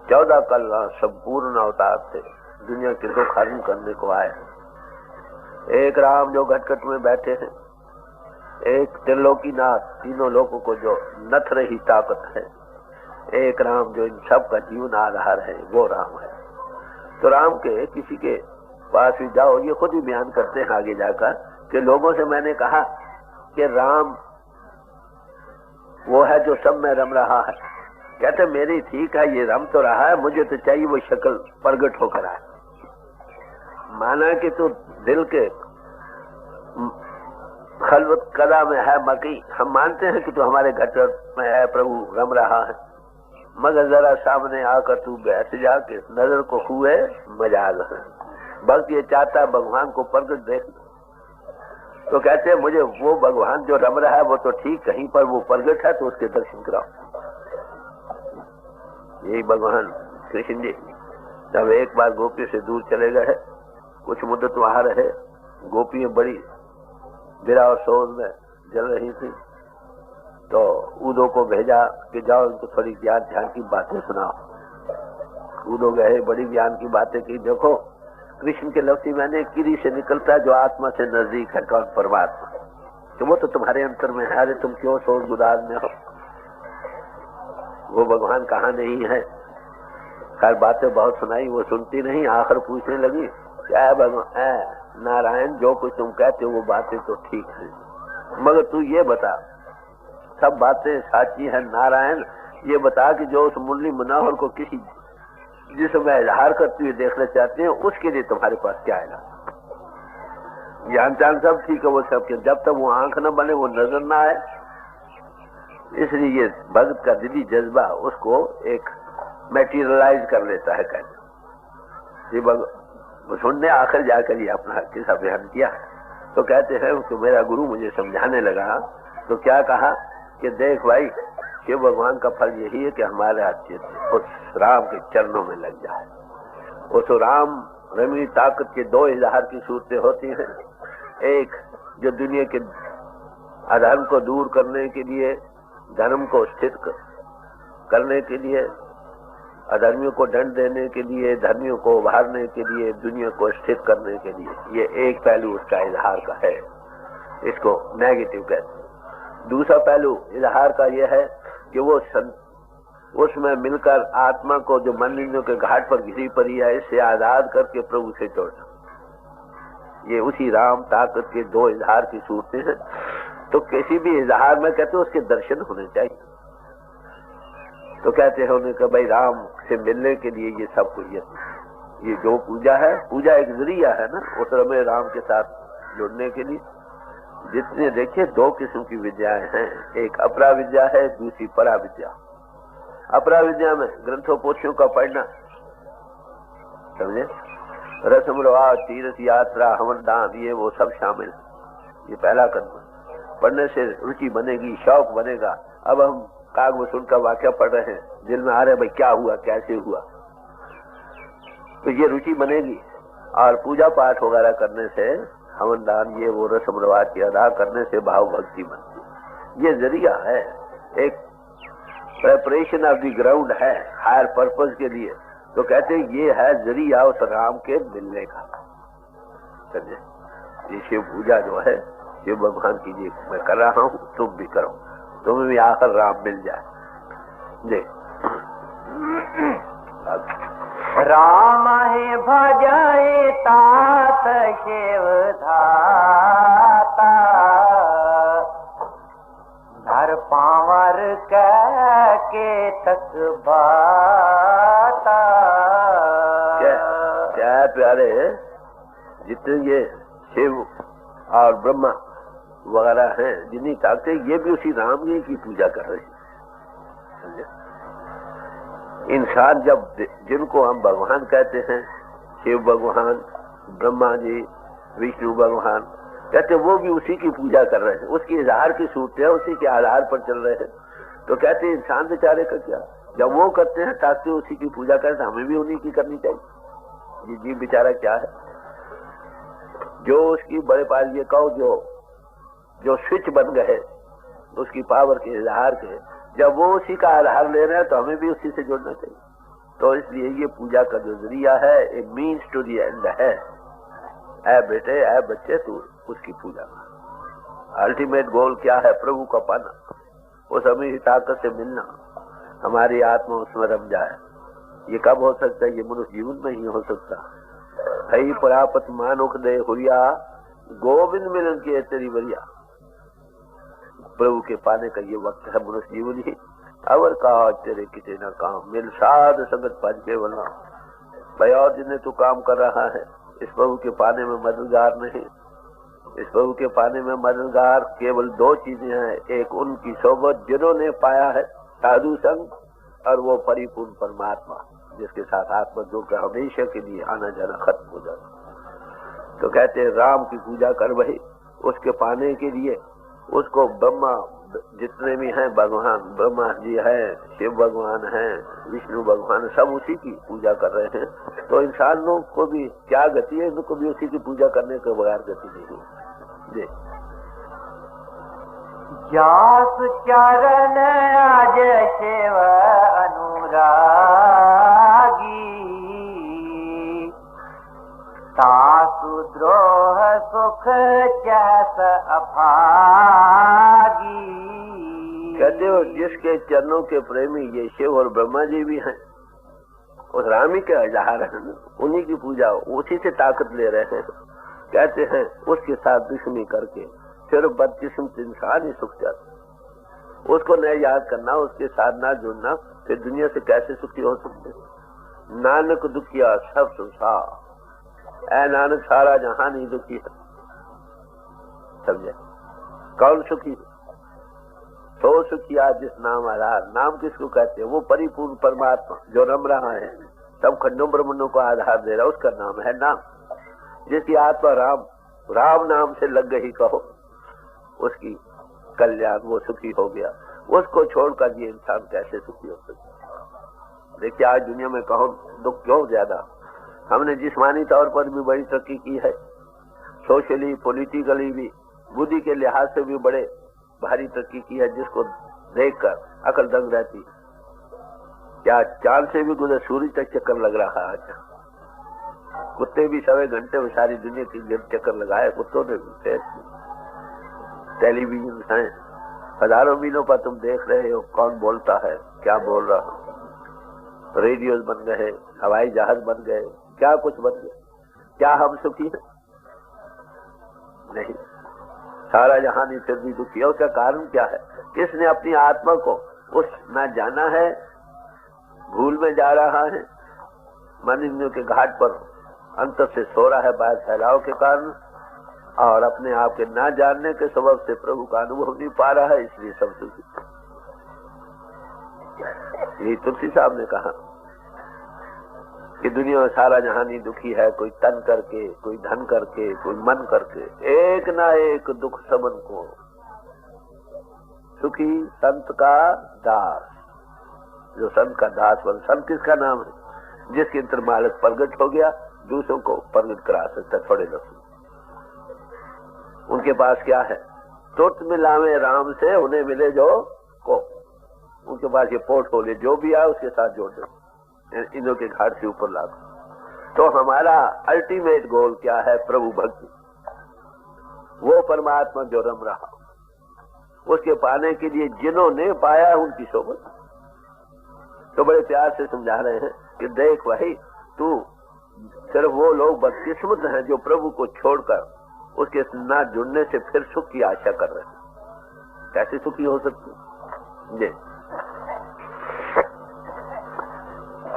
14 कल संपूर्ण अवतार थे, दुनिया के दुख हरण करने को आए। एक राम जो घटकट में बैठे हैं, एक त्रिलोकीनाथ, तीनों लोगों को जो नथ रही ताकत है, एक राम जो इन सब का जीवन आधार है, वो राम है। तो राम के किसी के पास भी जाओ, ये खुद ही बयान करते हैं आगे जाकर कि लोगों से मैंने कहा कि राम वो है जो सब में रम रहा है। कहते मेरी ठीक है, ये रम तो रहा है, मुझे तो चाहिए वो शक्ल प्रगट होकर आए। माना कि तू दिल के खलवत कदा में है मकी, हम मानते हैं कि तू हमारे घर में है, प्रभु रम रहा है, मगर जरा सामने आकर तू बैठ जाके नजर को हुए मजाल है। भक्त ये चाहता है भगवान को प्रगट देखना। तो कहते हैं मुझे वो भगवान जो रम रहा है वो तो ठीक, कहीं पर वो प्रगट है तो उसके दर्शन कराओ। यही भगवान कृष्ण जी जब एक बार गोपी से दूर चले गए, कुछ मुद्दत वहां रहे, गोपियां बड़ी विरह और शोध में जल रही थी, तो उदो को भेजा कि जाओ उनको थोड़ी ज्ञान ध्यान की बातें सुनाओ। उदो गए, बड़ी ज्ञान की बातें की। देखो कृष्ण के लफ्ज़ मैंने किरी से निकलता है जो आत्मा से नजदीक है, कौन? परमात्मा। तो वो तो तुम्हारे अंतर में है। अरे तुम क्यों शोर गुदार में हो? वो भगवान कहाँ नहीं है? खैर बातें बहुत सुनाई, वो सुनती नहीं। आखिर पूछने लगी, क्या है भगवान नारायण, जो कुछ तुम कहते हो वो बातें तो ठीक है, मगर तू ये बता, सब बातें साची है नारायण, ये बता कि जो उस मुरली मनोहर को किसी जिसमें इजहार करते हुए देखना चाहते हैं, उसके लिए तुम्हारे पास क्या है? ज्ञान चांद सब ठीक है, वो सब के जब तक वो आंख न बने, वो नजर ना आए, इसलिए ये भक्त का दिली जज्बा उसको एक मेटीरियलाइज कर लेता है। कहते सुनने आखिर जाकर ये अपना किस्सा बयान किया। तो कहते हैं कि मेरा गुरु मुझे समझाने लगा, तो क्या कहा कि देख भाई, शिव भगवान का फल यही है कि हमारे अच्छे उस राम के चरणों में लग जाए। उस राम रमी ताकत के दो इजहार की सूरतें होती हैं। एक जो दुनिया के अधर्म को दूर करने के लिए, धर्म को स्थिर करने के लिए, अधर्मियों को दंड देने के लिए, धर्मियों को उभारने के लिए, दुनिया को स्थिर करने के लिए, ये एक पहलू उसका इजहार का है, इसको नेगेटिव कहते हैं। दूसरा पहलू इजहार का यह है कि वो उसमें मिलकर आत्मा को जो मनलिंगों के घाट पर घिरी पड़ी है, इससे आजाद करके प्रभु से जोड़ना। ये उसी राम ताकत के दो इजहार की सूरतें हैं। तो किसी भी इजहार में कहते हैं उसके दर्शन होने चाहिए। तो कहते हैं उन्हें कि भाई राम से मिलने के लिए ये सब कुछ, ये जो पूजा है, पूजा एक जरिया है ना उस में राम के साथ जुड़ने के लिए। जितने देखिए दो किस्म की विद्याएं हैं, एक अपरा विद्या है, दूसरी परा विद्या। अपरा विद्या में ग्रंथों पोथियों का पढ़ना, समझे, रस्म रिवाज, तीर्थ यात्रा, हवन दान, ये वो सब शामिल है। ये पहला कदम। पढ़ने से रुचि बनेगी, शौक बनेगा। अब हम काग वसूल का वाक्य पढ़ रहे हैं, दिल में आ रहे भाई क्या हुआ, कैसे हुआ, तो ये रुचि बनेगी। और पूजा पाठ वगैरह करने से, हवन दान, ये वो रस्म रिवाज की अदा करने से भाव भक्ति बनती। ये जरिया है, एक प्रेपरेशन ऑफ द ग्राउंड है हायर पर्पस के लिए। तो कहते हैं ये है जरिया उस राम के मिलने का। समझे, ये शिव पूजा जो है, शिव भगवान की जी मैं कर रहा हूँ, तुम भी करो, तुम्हें भी आकर राम मिल जाए। जी राम ही भजाए तात शिव धाता, धर पावर के तक बाता। क्या प्यारे, जितने ये शिव और ब्रह्मा वगैरह हैं, जिन्हीं ताकते, ये भी उसी राम जी की पूजा कर रहे हैं। समझे, इंसान जब जिनको हम भगवान कहते हैं, शिव भगवान, ब्रह्मा जी, विष्णु भगवान, कहते वो भी उसी की पूजा कर रहे हैं, उसकी इजहार की सूरत है, उसी के आधार पर चल रहे हैं। तो कहते हैं इंसान बेचारे का क्या, जब वो करते हैं ताकि उसी की पूजा करें, तो हमें भी उन्हीं की करनी चाहिए। ये जीव बेचारा क्या है, जो उसकी बड़े पास ये कहो जो स्विच बन गए उसकी पावर के इजहार के, जब वो उसी का आधार ले रहे हैं तो हमें भी उसी से जुड़ना चाहिए। तो इसलिए ये पूजा का जो जरिया है, ए मीन्स टू द एंड है। ऐ बेटे, ऐ बच्चे, तू उसकी पूजा कर। अल्टीमेट गोल क्या है? प्रभु का पाना, उस अमीर ताकत से मिलना, हमारी आत्मा उसमें रम जाए। ये कब हो सकता है? ये मनुष्य जीवन में ही हो सकता है। प्राप्त मानुख दे हुरिया, गोविंद मिलन की तेरी बरिया। प्रभु के पाने का ये वक्त है मनुष्य जीवन ही। अवर कहा तेरे किसे न काम, मिल साध संगत पाज के बना। भाई और जिन्हें तू काम कर रहा है, इस प्रभु के पाने में मददगार नहीं। इस प्रभु के पाने में मददगार केवल दो चीजें हैं, एक उनकी सोबत जिन्होंने पाया है, साधु संग, और वो परिपूर्ण परमात्मा जिसके साथ आत्मा जुड़कर हमेशा के लिए आना जाना खत्म हो जाता। तो कहते हैं राम की पूजा कर भाई, उसके पाने के लिए उसको ब्रह्मा जितने भी हैं भगवान, ब्रह्मा जी है, शिव भगवान है, विष्णु भगवान, सब उसी की पूजा कर रहे हैं। तो इंसान लोग को भी क्या गति है, इनको भी उसी की पूजा करने के बगैर गति नहीं है। जास चरण आज शिव अनुरागी, सुख चैस अभागी। कहते हो जिसके चरणों के प्रेमी ये शिव और ब्रह्मा जी भी हैं, उस राम ही के अजहार हैं, उन्हीं की पूजा, उसी से ताकत ले रहे हैं। कहते हैं उसके साथ दुश्मनी करके फिर बदकिस्मत इंसान ही सुख जाता। उसको न याद करना, उसके साथ ना जुड़ना, फिर दुनिया से कैसे सुखी हो सकते। नानक दुखिया सब संसार, ऐ नानक सारा जहान ही दुखी है। समझे? कौन सुखी है? तो सुखिया जिस नाम आधार। नाम किसको कहते हैं? वो परिपूर्ण परमात्मा जो रम रहा है, सब खंडों ब्रह्मंडों को आधार दे रहा है, उसका नाम है नाम। जिसकी आत्मा राम, राम नाम से लग गई कहो, उसकी कल्याण, वो सुखी हो गया। उसको छोड़कर ये इंसान कैसे सुखी हो सकता? देखिए आज दुनिया में कहो दुख क्यों ज्यादा। हमने जिस्मानी तौर पर भी बड़ी तरक्की की है, सोशली पॉलिटिकली भी, बुद्धि के लिहाज से भी बड़े भारी तरक्की की है, जिसको देखकर अकल दंग रहती है। क्या चांद से भी गुजर सूरज तक चक्कर लग रहा है? कुत्ते भी 6 घंटे में सारी दुनिया की चक्कर लगाए कुत्तों ने भी। टेलीविजन है, हजारों मीलों पर तुम देख रहे हो कौन बोलता है, क्या बोल रहा है। रेडियोज बन गए, हवाई जहाज बन गए, क्या कुछ बन गया। क्या हम सुखी हैं? नहीं। सारा जहान ही फिर भी दुखी है। उसका कारण क्या है? किसने अपनी आत्मा को उस न जाना है, भूल में जा रहा है, मन इंद्रियों के घाट पर अंतर से सो रहा है बाहर फैलाव के कारण, और अपने आप के ना जानने के सबब से प्रभु का अनुभव नहीं पा रहा है, इसलिए सब दुखी। यही तुलसी साहब ने कहा कि दुनिया में सारा जहान ही दुखी है, कोई तन करके, कोई धन करके, कोई मन करके, एक ना एक दुख सबन को। सुखी संत का दास, जो संत का दास बन। संत किसका नाम है? जिसके अंतर मालक प्रगट हो गया, दूसरों को प्रगट करा सकता। थोड़े लफ्ज उनके पास क्या है? तुरंत मिलावे राम से उन्हें मिले जो को। उनके पास ये पोर्टफोलियो, जो भी आए उसके साथ जोड़ दो, इन्हों के घाट से ऊपर ला दो। तो हमारा अल्टीमेट गोल क्या है? प्रभु भक्ति। वो परमात्मा जो रम रहा, उसके पाने के लिए जिन्होंने पाया उनकी सोबत। तो बड़े प्यार से समझा रहे हैं कि देख भाई, तू सिर्फ वो लोग बदकिस्मत हैं जो प्रभु को छोड़कर उसके ना जुड़ने से फिर सुख की आशा कर रहे हैं। कैसे सुखी हो सकते? जी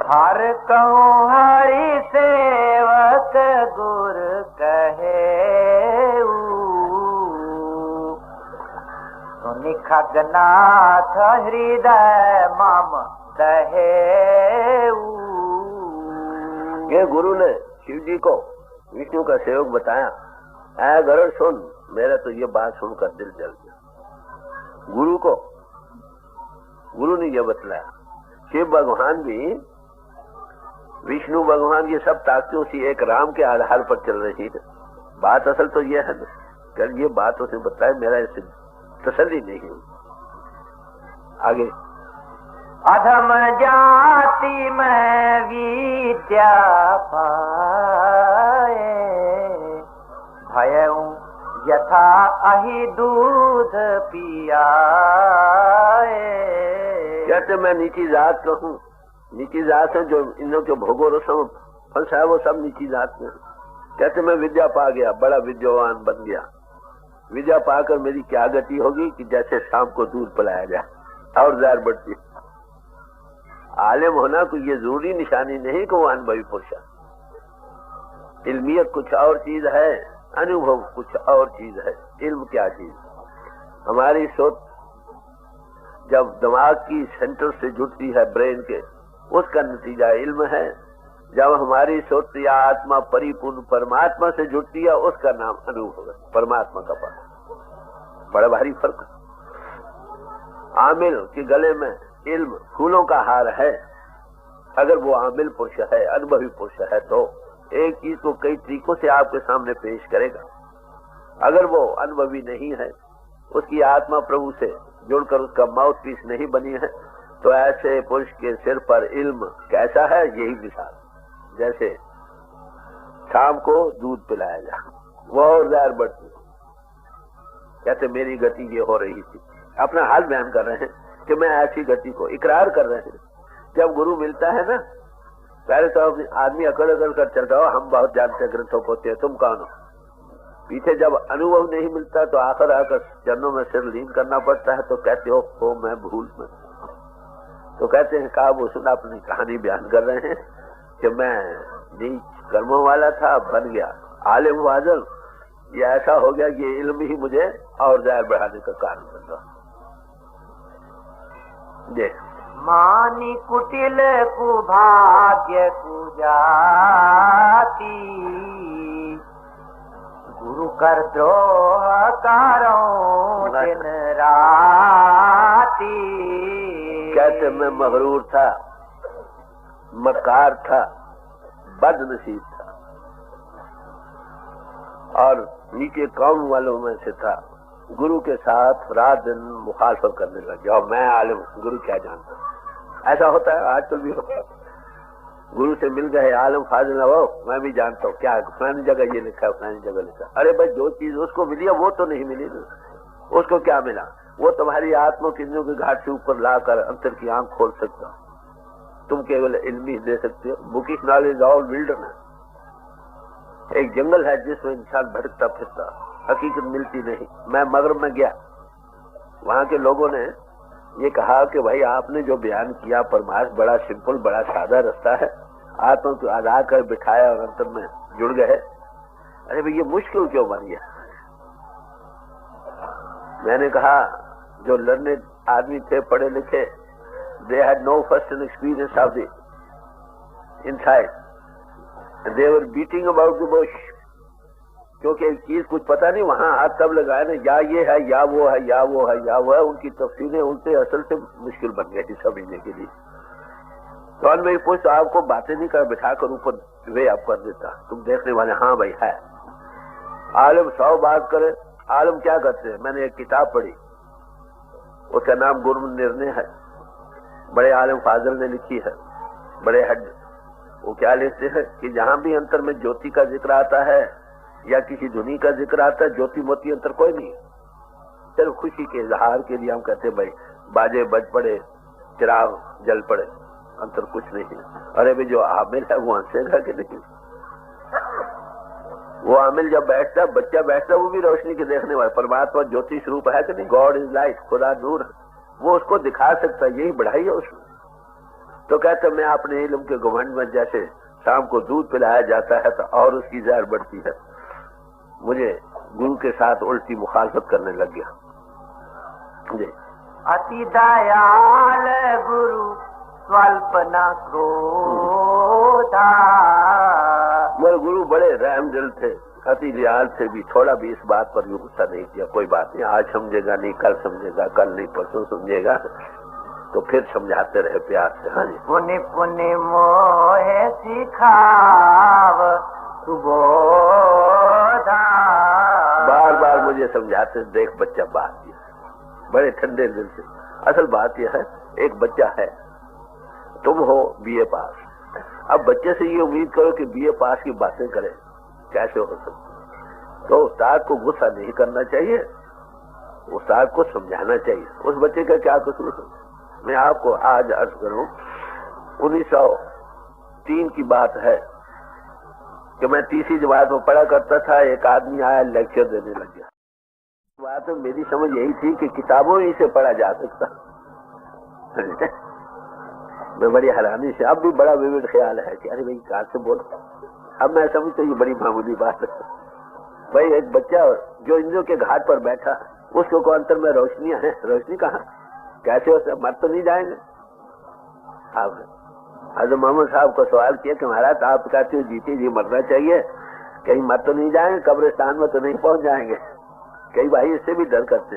हर कहूँ हरि सेवक गुर कहे, निखगनाथ हृदय मम दहे। ये गुरु ने शिव जी को विष्णु का सेवक बताया। ऐ गरुड़ सुन, मेरा तो ये बात सुनकर दिल जल गया। गुरु ने ये बतलाया। शिव भगवान भी, विष्णु भगवान, ये सब ताकतें उसी एक राम के आधार पर चल रही है। बात असल तो ये है ना, ये बात उसने बताया, मेरा इससे तसल्ली नहीं हुई। आगे अधम जाति में विद्या पाए, भयऊ यथा अहि दूध पियाए। कहते मैं नीची जात का हूँ। नीची जात है जो इन्हों के भोगो रसम फंसा है, वो सब नीची जात में। कहते मैं विद्या पा गया, बड़ा विद्यावान बन गया। विद्या पाकर मेरी क्या गति होगी कि जैसे शाम को दूध पिलाया जाए और जार बढ़ती। आलिम होना कोई ये जरूरी निशानी नहीं कि वो अनुभवी पुरुष है। इल्मियत कुछ और चीज है, अनुभव कुछ और चीज है। इल्म क्या चीज? हमारी सोच जब दिमाग की सेंटर से जुड़ती है ब्रेन के, उसका नतीजा इल्म है। जब हमारी सोच या आत्मा परिपूर्ण परमात्मा से जुड़ती है, उसका नाम अनुभव है, परमात्मा का पास। बड़ा भारी फर्क है। आमिल के गले में इल्म फूलों का हार है। अगर वो आमिल पुरुष है, अनुभवी पुरुष है, तो एक चीज को कई तरीकों से आपके सामने पेश करेगा। अगर वो अनुभवी नहीं है, उसकी आत्मा प्रभु से जुड़कर उसका माउथ पीस नहीं बनी है, तो ऐसे पुरुष के सिर पर इल्म कैसा है? यही मिसाल, जैसे शाम को दूध पिलाया जाए, वो और जहर बढ़ती। कहते मेरी गति ये हो रही थी, अपना हाल बयान कर रहे हैं कि मैं ऐसी गति को इकरार कर रहे हैं। जब गुरु मिलता है ना, पहले तो आदमी अकड़ अकड़ कर चलता हो, हम बहुत जानते हैं ग्रंथों को, तुम कौन हो। पीछे जब अनुभव नहीं मिलता तो आकर आकर चरणों में सिर लीन करना पड़ता है, तो कहते हो मैं भूल में। तो कहते हैं कहा वो सुना, अपनी कहानी बयान कर रहे हैं कि मैं नीच कर्मों वाला था, बन गया आलिम फाजिल। ये ऐसा हो गया कि इल्म ही मुझे और ज़ाहिर बढ़ाने का कारण बन रहा। मानी कुटिल कुभाग्य कुजाती, गुरु कर द्रोह करो दिन राती। कहते मैं मगरूर था, मकार था, बदनसीब था और नीचे कौम वालों में से था। गुरु के साथ रात दिन मुखालफत करने लग गया और मैं आलिम, गुरु क्या जानता। ऐसा होता है आजकल भी होता है। गुरु से मिल गए आलम फाजिल, वो मैं भी जानता हूँ क्या फलानी जगह ये लिखा है, फलानी जगह लिखा। अरे भाई जो चीज उसको मिली है वो तो नहीं मिली ना। उसको क्या मिला? वो तुम्हारी आत्मा किन्नों के घाट से ऊपर लाकर अंतर की आंख खोल सकता हो। तुम केवल इल्मी दे सकते हो। बुकिश नॉलेज ऑल विल्डरनेस, एक जंगल है जिसमें इंसान भटकता फिरता, हकीकत मिलती नहीं। मैं मगरब में गया, वहां के लोगों ने ये कहा कि भाई आपने जो बयान किया परमार्थ बड़ा सिंपल, बड़ा सादा रास्ता है, आत्मा को आधा कर बिठाया और अंतर में जुड़ गए। अरे भाई ये मुश्किल क्यों बन गया? मैंने कहा जो लर्नेड आदमी थे, पढ़े लिखे, they had no first experience of the inside, they were beating about the bush. क्योंकि एक चीज कुछ पता नहीं, वहां हाथ तब लगाए ना, या ये है या वो है या वो है या वो है। उनकी तफसीलें उनसे असल से मुश्किल बन गई थी समझने के लिए। तो में पूछ, आपको बातें नहीं कर बिठा कर ऊपर वे आप कर देता, तुम देखने वाले हाँ भाई है। आलम 100 बात करे, आलम क्या करते हैं? मैंने एक किताब पढ़ी, उसका नाम गुरु निर्णय है, बड़े आलम फाजिल ने लिखी है, बड़े हड। वो क्या लिखते हैं कि जहां भी अंतर में ज्योति का जिक्र आता है या किसी धुनी का जिक्र आता है, ज्योति मोती अंतर कोई नहीं। सिर्फ खुशी के इजहार के लिए हम कहते हैं भाई बाजे बज पड़े, चिराग जल पड़े, अंतर कुछ नहीं है। अरे भाई जो आमिल है वो हंसेगा कि नहीं? वो आमिल जब बैठता, बच्चा बैठता, वो भी रोशनी के देखने वाला। परमात्मा ज्योति स्वरूप है कि नहीं? गॉड इज लाइट, खुदा नूर, वो उसको दिखा सकता है, यही बढ़ाई है उसमें। तो कहते मैं अपने इल्म के घमंड में जैसे शाम को दूध पिलाया जाता है तो और उसकी जहर बढ़ती है, मुझे गुरु के साथ उल्टी मुखालफत करने लग गया जी। अति दयाल गुरु स्वल्प न क्रोधा। मेरे गुरु बड़े रहम दिल थे, अति दयाल थे भी, थोड़ा भी इस बात पर भी गुस्सा नहीं किया। कोई बात नहीं, आज समझेगा नहीं, कल समझेगा, कल नहीं परसों समझेगा, तो फिर समझाते रहे प्यार से। हाँ जी। पुनि पुनि मोहे सिखाव सुबोधा। बार बार मुझे समझाते, देख बच्चा बात ये बड़े ठंडे दिल से। असल बात यह है, एक बच्चा है, तुम हो बीए पास, अब बच्चे से ये उम्मीद करो कि बीए पास की बातें करे, कैसे हो सकती? तो उस्ताद को गुस्सा नहीं करना चाहिए, उस्ताद को समझाना चाहिए। उस बच्चे का क्या कसूर है? मैं आपको आज अर्ज करूं, 1903 की बात है कि मैं तीसरी जमात में पढ़ा करता था। एक आदमी आया, लेक्चर देने लग गया। बात में मेरी समझ यही थी कि किताबों ही से पढ़ा जा सकता। मैं बड़ी हैरानी से, अब भी बड़ा विविध ख्याल है कि अरे भाई कहाँ से बोल। अब मैं समझता ये बड़ी मामूली बात है। भाई एक बच्चा जो इंद्रियों के घाट पर बैठा, उसको को अंतर में रोशनियां हैं, रोशनी कहाँ, कैसे हो? मर तो नहीं जाएंगे? अब हजरत मोहम्मद साहब को सवाल किया कि महाराज आप कहते हो जीते जी मरना चाहिए, कहीं मर तो नहीं जाएंगे, कब्रिस्तान में तो नहीं पहुंच जाएंगे? कई भाई इससे भी डर करते,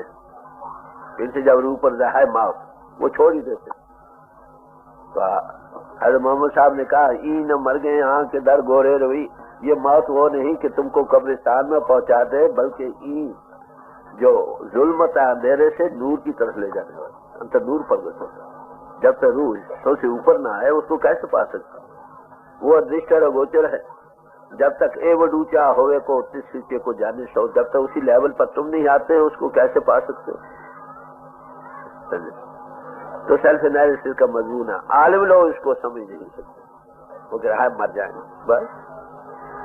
इनसे जब रूह पर जाए मौत, वो छोड़ ही देते। तो हजरत मोहम्मद साहब ने कहा, ई न मर गए यहाँ के दर गोरे रवि, ये मौत वो नहीं कि तुमको कब्रिस्तान में पहुंचा दे, बल्कि ई जो जुल्मत अंधेरे से नूर की तरफ ले जाने वाला, अंतर नूर प्रगट होता। जब तक रूह तो से ऊपर ना आए उसको कैसे पा सकता? वो अदृष्ट और अगोचर है, जब तक एवं ऊंचा होवे को तिस्के को जाने सो, जब तक उसी लेवल पर तुम नहीं आते उसको कैसे पा सकते हो? तो सेल्फ एनालिसिस का मजमून है, आलिम लोग इसको समझ नहीं सकते, वो कह रहा है मर जाएंगे बस।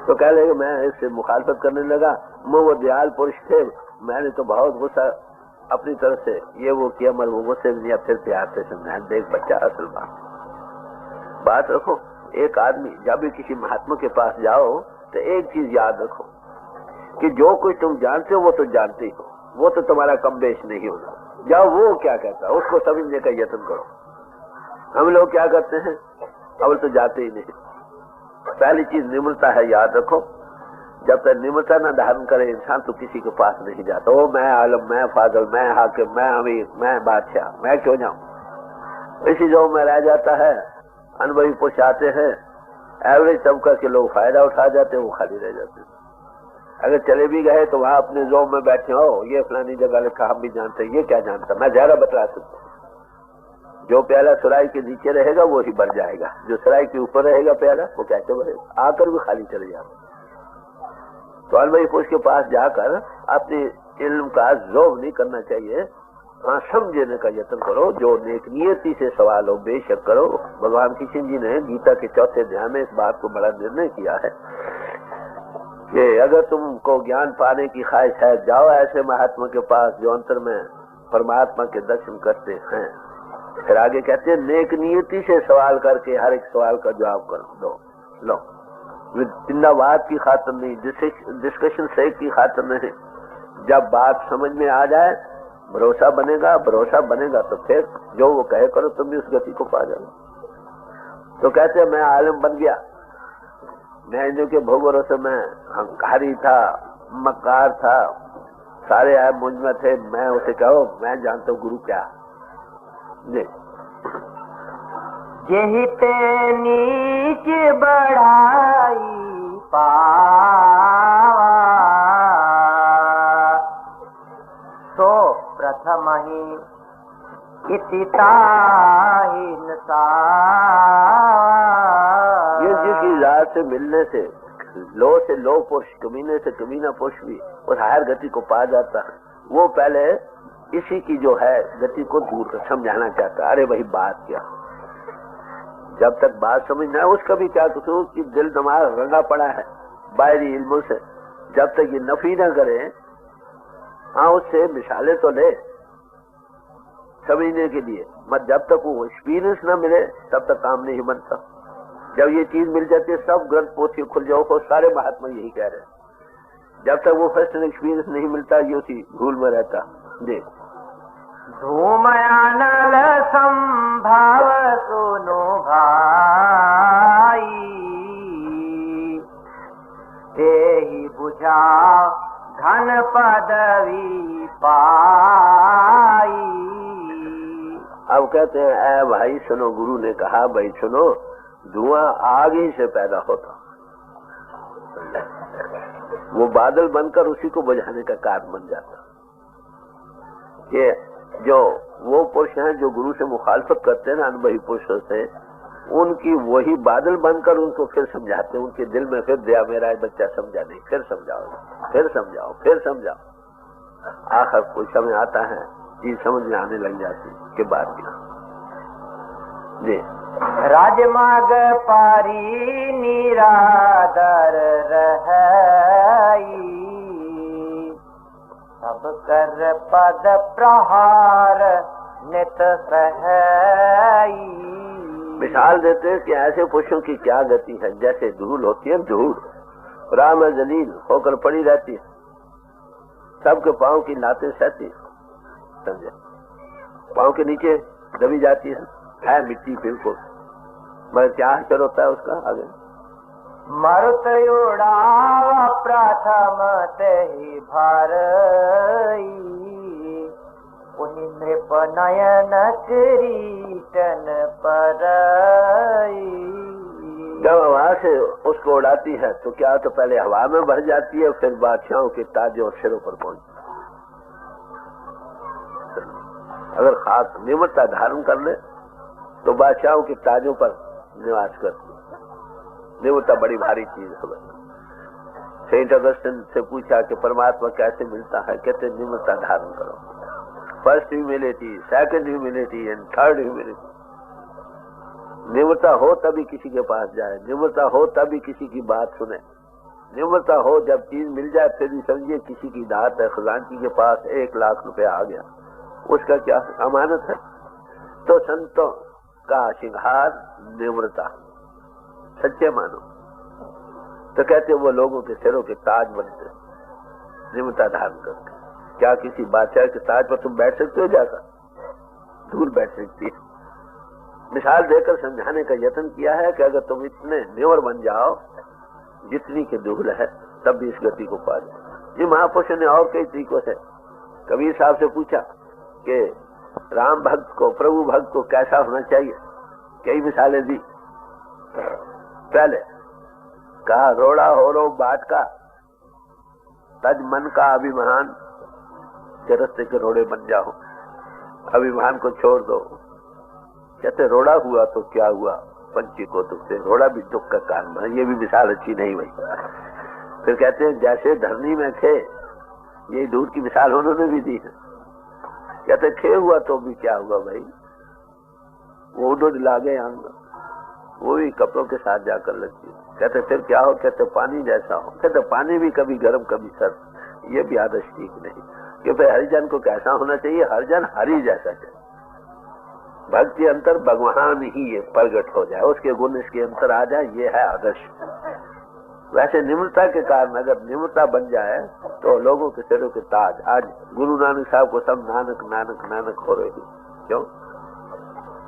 तो कह रहे मैं इससे मुखालफत करने लगा, वो दयाल पुरुष थे, मैंने तो बहुत गुस्सा अपनी तरफ से ये वो किया, मगर वो गुस्से में फिर प्यार से समझाया, देख बच्चा असल बात रखो। एक आदमी जब भी किसी महात्मा के पास जाओ तो एक चीज याद रखो कि जो कुछ तुम जानते हो वो तो जानते ही हो, वो तो तुम्हारा कम बेश नहीं होगा। जाओ वो क्या कहता है उसको समझने का यत्न करो। हम लोग क्या करते हैं, अवल तो जाते ही नहीं। पहली चीज निम्रता है, याद रखो। जब तक निम्रता न धारण करे इंसान तो किसी के पास नहीं जाता। ओ मैं आलम, मैं फाजल, मैं हाकिम, मैं अमीर, मैं बादशाह, मैं क्यों जाऊं। इसी जो में रह जाता है। अनुभवी पुरुष आते हैं, एवरेज तबका के लोग फायदा उठा जाते हैं, वो खाली रह जाते हैं। अगर चले भी गए तो वहां अपने जोम में बैठे हो, ये फलानी जगह लिखा हम भी जानते हैं, ये क्या जानता, मैं जरा बतला सकता हूँ। जो प्याला सुराई के नीचे रहेगा वो ही बढ़ जाएगा, जो सुराई के ऊपर रहेगा प्याला वो कैसे बढ़ेगा, आकर भी खाली चले जाएगा। तो अनुभवी पुरुष के पास जाकर अपने इल्म का जोम नहीं करना चाहिए, हाँ समझने का यत्न करो। जो नेक नियति से सवाल हो बेशक करो। भगवान कृष्ण जी ने गीता के चौथे अध्याय में इस बात को बड़ा निर्णय किया है कि अगर तुमको ज्ञान पाने की ख्वाहिश है, जाओ ऐसे महात्मा के पास जो अंतर में परमात्मा के दर्शन करते हैं। फिर आगे कहते हैं नेक नियति से सवाल करके हर एक सवाल का जवाब करो, दो लो। जिंदाबाद की खातिर नहीं, डिस्कशन सही की खातिर नहीं। जब बात समझ में आ जाए भरोसा बनेगा, भरोसा बनेगा तो फिर जो वो कहे करो, तुम भी उस गति को पा जाओ। तो कहते मैं आलिम बन गया, मैं इन के भोगों से मैं हंकारी था, मक्कार था, सारे आए मुझ में थे। मैं उसे कहो मैं जानता हूँ गुरु क्या जी। यही ते नीच बढ़ाई पावा तो प्रथम ही इति ताहिन ये जिसकी जात से मिलने से लो से लो पुरुष, कमीने से कमीना पुरुष भी उस हायर गति को पा जाता है। वो पहले इसी की जो है गति को दूर कर समझाना चाहता है। अरे वही बात क्या, जब तक बात समझना है उसका भी क्या कसूर कि दिल दिमाग रंगा पड़ा है बाहरी इल्मों से। जब तक ये नफी न करे, हाँ उससे मिसालें तो ले समझने के लिए, मत जब तक वो एक्सपीरियंस न मिले तब तक काम नहीं बनता। जब ये चीज मिल जाती है सब ग्रंथ पोथी खुल जाओ को, सारे महात्मा यही कह रहे हैं। जब तक वो फर्स्ट एक्सपीरियंस नहीं मिलता ये उसी भूल में रहता। देख धूमयानल संभाव सुनो भाई, तेहि बुझा धन पदवी पाई। अब कहते हैं ऐ भाई सुनो, गुरु ने कहा भाई सुनो, धुआं आग ही से पैदा होता, वो बादल बनकर उसी को बुझाने का कारण बन जाता। ये जो वो पुरुष हैं जो गुरु से मुखालफत करते हैं ना, अनुभवी पुरुषों से, उनकी वही बादल बनकर उनको फिर समझाते हैं। उनके दिल में फिर दया, मेरा बच्चा समझा नहीं, फिर समझाओ, फिर समझाओ, फिर समझाओ। आखिर कोई समय आता है चीज समझ में आने लग जाती के बाद जी। राजमार्ग पारी निरादर रही, सब कर पद प्रहार नित सही। मिसाल देते हैं कि ऐसे पुरुषों की क्या गति है, जैसे धूल होती है, धूल राह में जलील होकर पड़ी रहती है, सबके पांव की लातें सहती, समझे, पांव के नीचे दबी जाती है मिट्टी बिल्कुल, मगर क्या असर होता है उसका आगे। मरुत उड़ावा प्रथम तेहि भारई, उनि नृप नयन किरीटन परई। जब हवा से उसको उड़ाती है तो क्या तो पहले हवा में भर जाती है, फिर बादशाहों के ताजों और सिरों पर पहुंचती। अगर खास निम्रता धारण कर ले तो बादशाहों के ताजों पर निवास करती। निम्रता बड़ी भारी चीज है। सेंट अगस्टिन से पूछा कि परमात्मा कैसे मिलता है, कहते निम्रता धारण करो। First humility, second humility and third humility. निम्रता हो तभी किसी के पास जाए, निम्रता हो तभी किसी की बात सुने, निम्रता हो जब चीज मिल जाए फिर भी समझिए किसी की दात है, खजांची के पास 1 लाख रुपया आ गया, उसका क्या अमानत है। तो संतों का श्रृंगार निम्रता, सच्चे मानो तो कहते वो लोगों के सिरों के ताज बनते निम्रता धारण करके। क्या किसी बादशाह के ताज पर तुम बैठ सकते हो? जाकर दूर बैठ सकती है। मिसाल देकर समझाने का यत्न किया है कि अगर तुम इतने निवर बन जाओ जितनी की धूल है तब भी इस गति को पा जाओ। जी महापुरुष ने और कई तरीकों से कबीर साहब से पूछा कि राम भक्त को, प्रभु भक्त को कैसा होना चाहिए, कई मिसालें दी। पहले कहा रोड़ा हो रो बाट का, तज मन का अभिमान के रस्ते के रोड़े बन जाओ, अभिमान को छोड़ दो। कहते रोड़ा हुआ तो क्या हुआ, पंछी को दुख से, रोड़ा भी दुख का कारण है। ये भी मिसाल अच्छी नहीं भाई। फिर कहते हैं जैसे धरनी में खे, ये दूर की मिसाल उन्होंने भी दी है। कहते खे हुआ तो भी क्या हुआ भाई, वो उड़ लागे आंग, वो भी कपड़ों के साथ जाकर लगती। कहते फिर क्या हो, कहते पानी जैसा हो। कहते पानी भी कभी गर्म कभी सर्द, ये भी आदर्श ठीक नहीं। कि भाई हरिजन को कैसा होना चाहिए, हरिजन हरि जैसा चाहिए। भक्ति अंतर भगवान ही ये प्रगट हो जाए, उसके गुण इसके अंतर आ जाए, ये है आदर्श। वैसे निम्रता के कारण अगर निम्रता बन जाए तो लोगों के सिरों के ताज। आज गुरु नानक साहब को सब नानक नानक नानक हो रही, क्यों?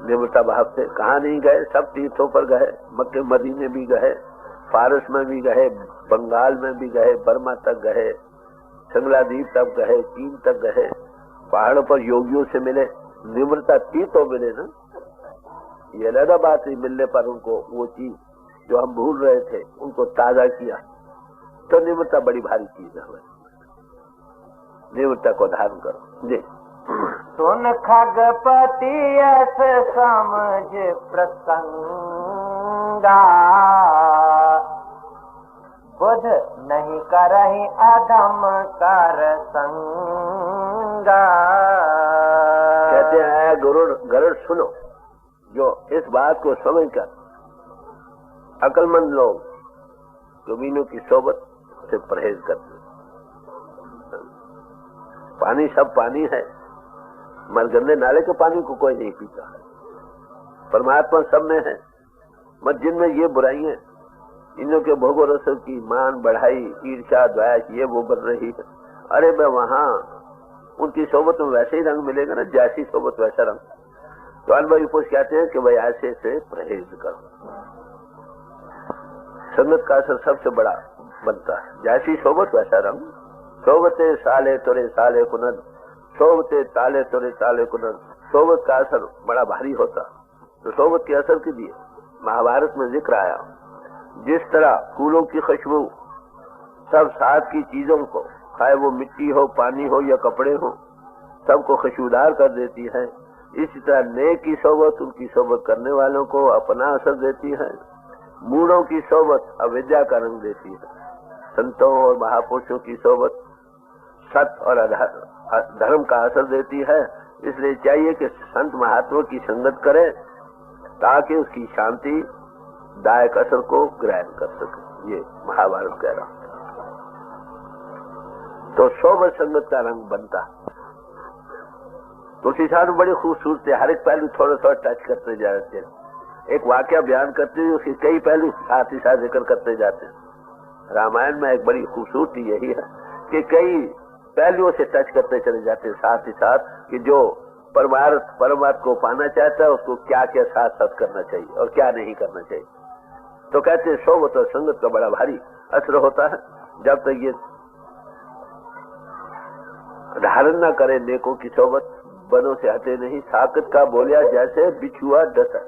निम्रता भाव से। कहाँ नहीं गए, सब तीर्थों पर गए, मक्के मदीने भी गए, फारस में भी गए, बंगाल में भी गए, बर्मा तक गए, संगलादीप तक गए, चीन तक गए, पहाड़ों पर योगियों से मिले। निम्रता थी तो मिले ना, ये अलग बात है। मिलने पर उनको वो चीज जो हम भूल रहे थे उनको ताजा किया, तो निम्रता बड़ी भारी चीज है। निम्रता को धारण करो जी। सुन खगपति ऐस समझ प्रसंगा, बुध नहीं करहि अधम कर संगा। कहते हैं गरुड़ सुनो, जो इस बात को समझकर अकलमंद लोग कमीनों की सोबत से परहेज करते। पानी सब पानी है, मगर गंदे नाले के पानी को कोई नहीं पीता। परमात्मा सब में है, मत जिनमें ये बुराइयां, इनों के भोगो रसों की मान बढ़ाई, ईर्ष्या द्वेष ये वो बन रही है। अरे मैं वहां उनकी सोबत में वैसे ही रंग मिलेगा ना, जैसी सोबत वैसा रंग। तो अनुभवी पुरुष कहते हैं कि भाई ऐसे से परहेज करो। संगत का असर सबसे बड़ा बनता है, जैसी सोबत वैसा रंग। सोबते साले तुरे साले कुनद, सोबते ताले तुरे ताले कुनद। सोबत का असर बड़ा भारी होता। तो सोबत के असर के लिए महाभारत में जिक्र आया, जिस तरह फूलों की खुशबू सब साथ की चीजों को, चाहे वो मिट्टी हो, पानी हो या कपड़े हो, सबको खुशबूदार कर देती है, इसी तरह नेक की सोबत उनकी सोबत करने वालों को अपना असर देती है। मूढ़ों की सोबत अविद्या का रंग देती है। संतों और महापुरुषों की सोबत सत्य और धर्म का असर देती है। इसलिए चाहिए कि संत महात्मा की संगत करें ताकि उसकी शांति दायक असर को ग्रहण कर सके। ये महाभारत कह रहा। तो सोबत संगत का रंग बनता। तुलसी साहब बड़ी खूबसूरत है, हर एक पहलू थोड़ा थोड़ा टच करते जा रहे हैं। एक वाक्य बयान करते हुए उसके कई पहलू साथ ही साथ जिक्र करते जाते हैं। रामायण में एक बड़ी खूबसूरती यही है कि कई पहलुओं से टच करते चले जाते हैं साथ ही साथ, कि जो परमात्मा को पाना चाहता है उसको क्या क्या साथ साथ करना चाहिए और क्या नहीं करना चाहिए। तो कहते हैं सोबत और संगत का बड़ा भारी असर होता है। जब तक ये धारण न करे नेकों की सोबत, बनों से हटे नहीं। साकत का बोलिया जैसे बिछुआ डसा।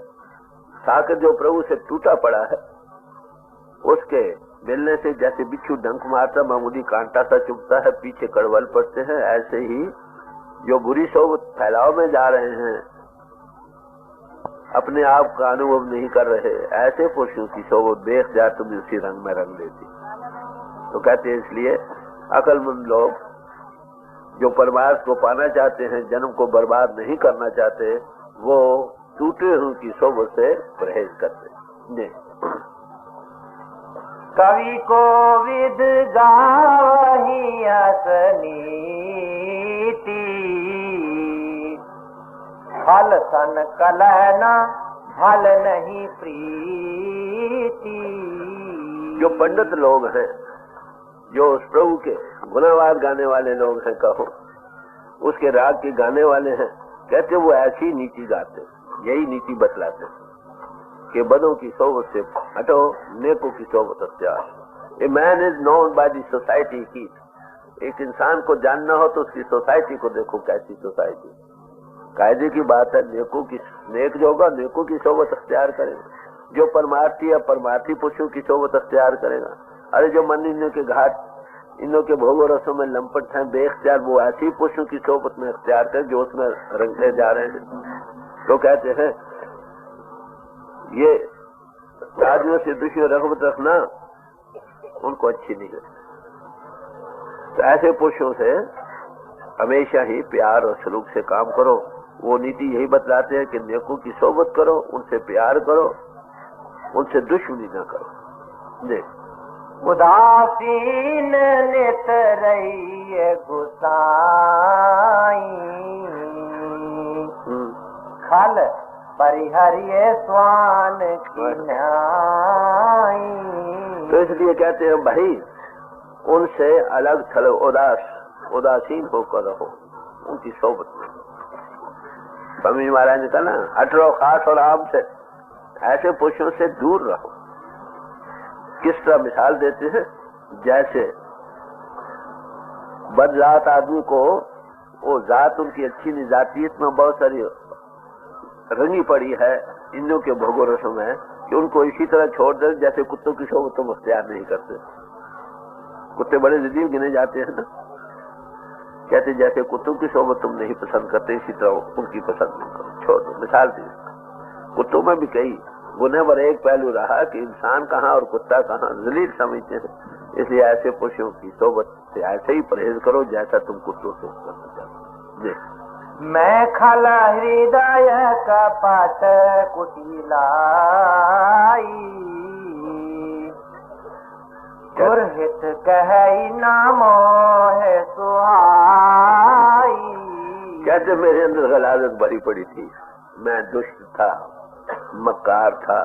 साकत जो प्रभु से टूटा पड़ा है, उसके मिलने से जैसे बिच्छू डंक मारता, मामूली कांटा सा चुभता है, पीछे कड़वल पड़ते हैं, ऐसे ही जो बुरी सोबत फैलाव में जा रहे हैं, अपने आप का अनुभव नहीं कर रहे, ऐसे पुरुषों की सोबत देख जा तुम्हें उसी रंग में रंग देती। तो कहते हैं इसलिए अक्लमंद लोग जो परमार्थ को पाना चाहते हैं, जन्म को बर्बाद नहीं करना चाहते, वो टूटे हुए की सोबत से परहेज करते हैं। कवि को विद गावही असनीति, फल सन कलह न फल नहीं प्रीति। जो पंडित लोग हैं, जो उस प्रभु के गुणवाद गाने वाले लोग हैं, कहो उसके राग के गाने वाले हैं, कहते वो ऐसी नीति गाते, यही नीति बतलाते कि बदों की सोबत से हटो, नेकों की सोबत अख्तियार। A man is known by the society की। एक इंसान को जानना हो तो उसकी सोसाइटी को देखो, कैसी सोसाइटी। कायदे की बात है, नेकों की, नेक जो होगा नेकों की सोबत अख्तियार करेगा। जो परमार्थी या परमार्थी पुरुषों की सोबत अख्तियार करेगा। अरे जो मन इन्हों के घाट, इन्हों के भोगों रसों में लंपट हैं बेख्तियार, वो ऐसी पुरुषों की सोबत में अख्तियार कर जो उसमें रंगते जा रहे हैं। तो कहते हैं ये आदमियों से दुश्मन रगबत रखना उनको अच्छी नहीं लगती। तो ऐसे पुरुषों से हमेशा ही प्यार और सलूक से काम करो। वो नीति यही बतलाते हैं कि नेकों की सोबत करो, उनसे प्यार करो, उनसे दुश्मनी न करो। देख उदासीन नित रही गुसाई, खल परिहरिये स्वान की न्याई। तो इसलिए कहते हैं भाई उनसे अलग थलो, उदासीन होकर रहो उनकी सोबत में। स्वामी महाराज ने कहा ना, हट रहो खास और आम से, ऐसे पुरुषों से दूर रहो। किस तरह मिसाल देते हैं, जैसे बदजात आदमी को वो जात उनकी अच्छी नहीं जाती, इसमें बहुत सारी रंगी पड़ी है इंद्रियों के भोगों रसों में, कि उनको इसी तरह छोड़ दे जैसे कुत्तों की सोबत तुम अख्तियार नहीं करते। कुत्ते बड़े जिद्दी गिने जाते हैं ना, कहते जैसे कुत्तों की सोबत तुम नहीं पसंद करते, इसी तरह उनकी पसंद नहीं करो, छोड़ दो। मिसाल दी, कुत्तों में भी कई गुने पर एक पहलू रहा कि इंसान कहाँ और कुत्ता कहाँ, जलील समझते हैं। इसलिए ऐसे पुरुषों की सोबत से ऐसे ही परहेज करो जैसा तुम कुत्तों से करना चाहते। मैं खला हृदय कपट कुटिलाई, गुरहित कहि नामो है सुहाई। कहते मेरे अंदर गलाजत भरी पड़ी थी, मैं दुष्ट था, मक्कार था,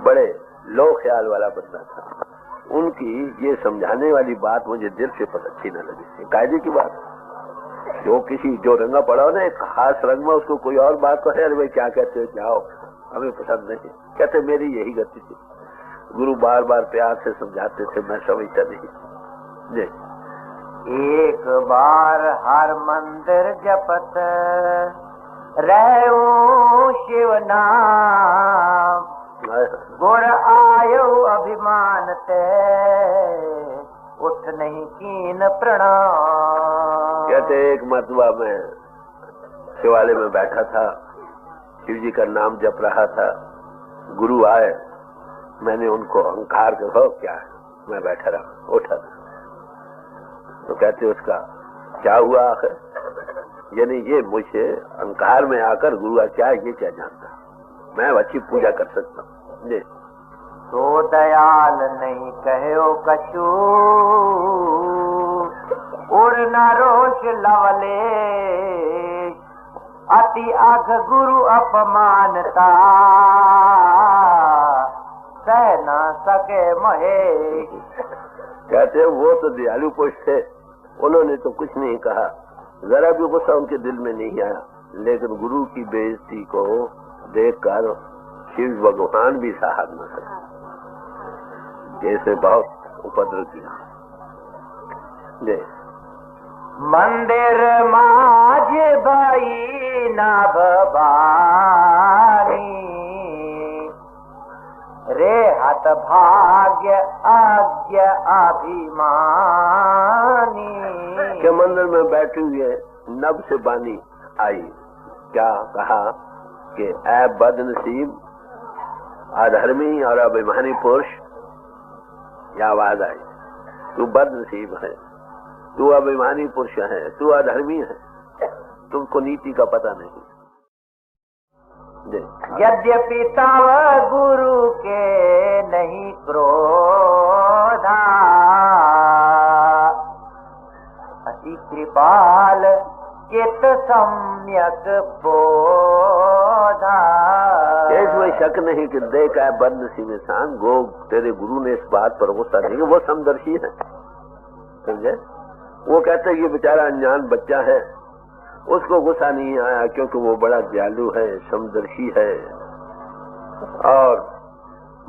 बड़े लो ख्याल वाला बंदा था। उनकी ये समझाने वाली बात मुझे दिल से पर अच्छी न लगी। कायदे की बात, जो रंगा पड़ा हो ना एक खास रंग में, उसको कोई और बात कहे, अरे भाई क्या कहते हो, जाओ हमें पसंद नहीं। कहते मेरी यही गति थी, गुरु बार बार प्यार से समझाते थे, मैं समझता नहीं। एक बार हर मंदिर जपत रहूं शिव नाम, गुर आयो अभिमान ते उठ नहीं कीन प्रणाम। कहते एक मरतबा मैं शिवालय में बैठा था, शिव जी का नाम जप रहा था, गुरु आए, मैंने उनको अहंकार के हो क्या है, मैं बैठा रहा, उठा। तो कहते उसका क्या हुआ आखिर, यानी ये मुझे अहंकार में आकर गुरु क्या ये क्या जानता, मैं अच्छी पूजा कर सकता हूँ। तो दयाल नहीं कहो कछु, उड़ न रोष लवले, अति अघ गुरु अपमानता, सह न सके महेश। कहते वो तो दयालु पुरुष थे, उन्होंने तो कुछ नहीं कहा, जरा भी गुस्सा उनके दिल में नहीं आया, लेकिन गुरु की बेइज्जती को देखकर शिव भगवान भी सहा न सके, जैसे बहुत उपद्रव किया। मंदिर माझ भाई नाभ बानी, रे हत भाग्य आज्ञ अभिमानी। के मंदिर में बैठे हुए नभ से बानी आई, क्या कहा कि ऐ बदनसीब अधर्मी और अभिमानी पुरुष, यह आवाज आई, तू बदनसीब है, तू अभिमानी पुरुष है, तू अधर्मी है, तुमको नीति का पता नहीं। यद्यपि तव गुरु के नहीं क्रोधा, अति कृपाल चित सम्यक बोधा। इसमें शक नहीं कि देखा है बदनसीब इंसान, गो तेरे गुरु ने इस बात पर गुस्सा नहीं, वो समदर्शी है, समझे। वो कहते ये बेचारा अनजान बच्चा है, उसको गुस्सा नहीं आया क्योंकि वो बड़ा दयालु है, समदर्शी है और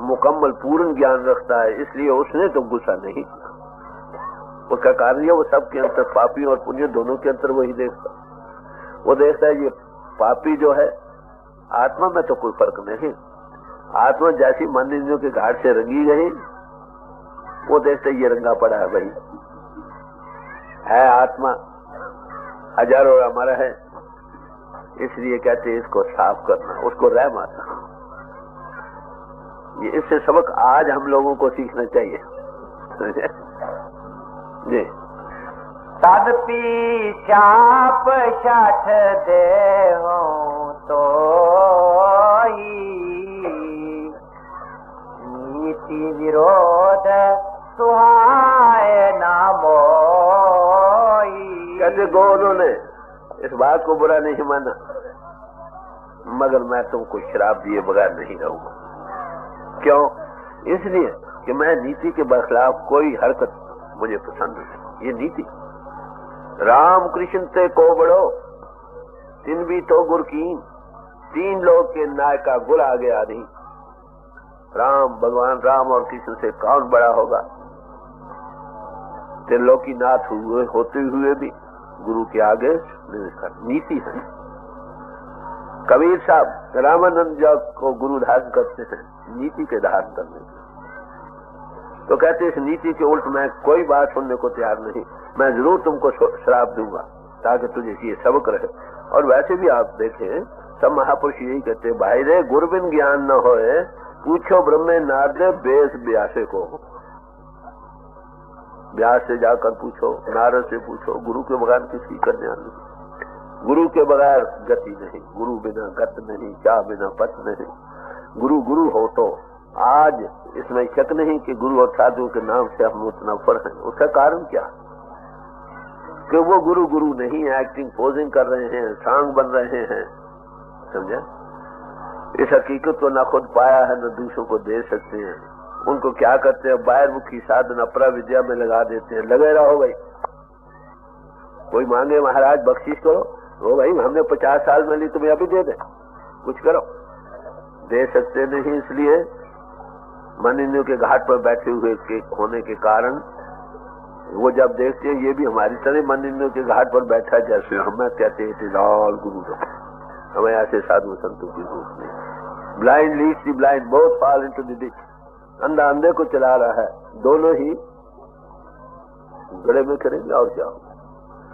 मुकम्मल पूर्ण ज्ञान रखता है, इसलिए उसने तो गुस्सा नहीं किया। उसका कार्य वो सबके अंतर, पापी और पुण्य दोनों के अंतर वही देखता। वो देखता है ये पापी जो है आत्मा में तो कोई फर्क नहीं, आत्मा जैसी मन इंद्रियों के घाट से रंगी गई, वो देखते ये रंगा पड़ा है, भाई है आत्मा हजारों हमारा है, इसलिए कहते इसको साफ करना, उसको रह मारना। ये इससे सबक आज हम लोगों को सीखना चाहिए जी। तदपि चाप शठ देहो तो नीति विरोध सुहाए ना मोई। कहते गो उन्होंने इस बात को बुरा नहीं माना, मगर मैं तुमको शराब दिए बगैर नहीं रहूंगा। क्यों? इसलिए कि मैं नीति के बखलाफ कोई हरकत मुझे पसंद नहीं। ये नीति राम कृष्ण ते को बड़ो तीन भी तो गुर कीन, तीन लोग के नायका गुर आ गया नहीं। राम भगवान राम और कृष्ण से कौन बड़ा होगा? त्रिलोकी नाथ हुए होते हुए भी गुरु के आगे नीति है। कबीर साहब रामानंद जब को गुरु धारण करते हैं नीति के धारण करने के, तो कहते इस नीति के उल्ट मैं कोई बात सुनने को तैयार नहीं, मैं जरूर तुमको श्राप दूंगा ताकि तुझे ये सबक रहे। और वैसे भी आप देखें सब महापुरुष यही कहते भाई रे गुरबिन ज्ञान न होए, पूछो ब्रह्मे नारद बेस व्यासे को। व्यास से जाकर पूछो, नारद से पूछो, गुरु के बगैर किसी कन्या नहीं, गुरु के बगैर गति नहीं, गुरु बिना गत नहीं, चाह बिना पत नहीं। गुरु गुरु हो तो आज इसमें शक नहीं कि गुरु और साधु के नाम से हम उतना फर्क है। उसका कारण क्या? कि वो गुरु गुरु नहीं, एक्टिंग पोजिंग कर रहे हैं, सांग बन रहे हैं, समझे। इस हकीकत को न खुद पाया है न दूसरों को दे सकते हैं। उनको क्या करते हैं, बाहरमुखी साधन अपरा विद्या में लगा देते हैं। लगे रहो भाई, कोई मांगे महाराज बख्शीश करो, वो भाई हमने 50 साल में ली, तुम्हें अभी दे दे, कुछ करो। दे सकते नहीं, इसलिए मन इंद्रियों के घाट पर बैठे हुए के होने के कारण वो जब देखते हैं ये भी हमारी तरह मन इंद्रियों के घाट पर बैठा है, जैसे हमें कहते हैं इट इज ऑल गुरु। हमें ऐसे साधु संतों की रूप में blind leads the blind, both fall into the ditch. अंधा अंधे को चला रहा है, दोनों ही गड़े में करेंगे और क्या होगा।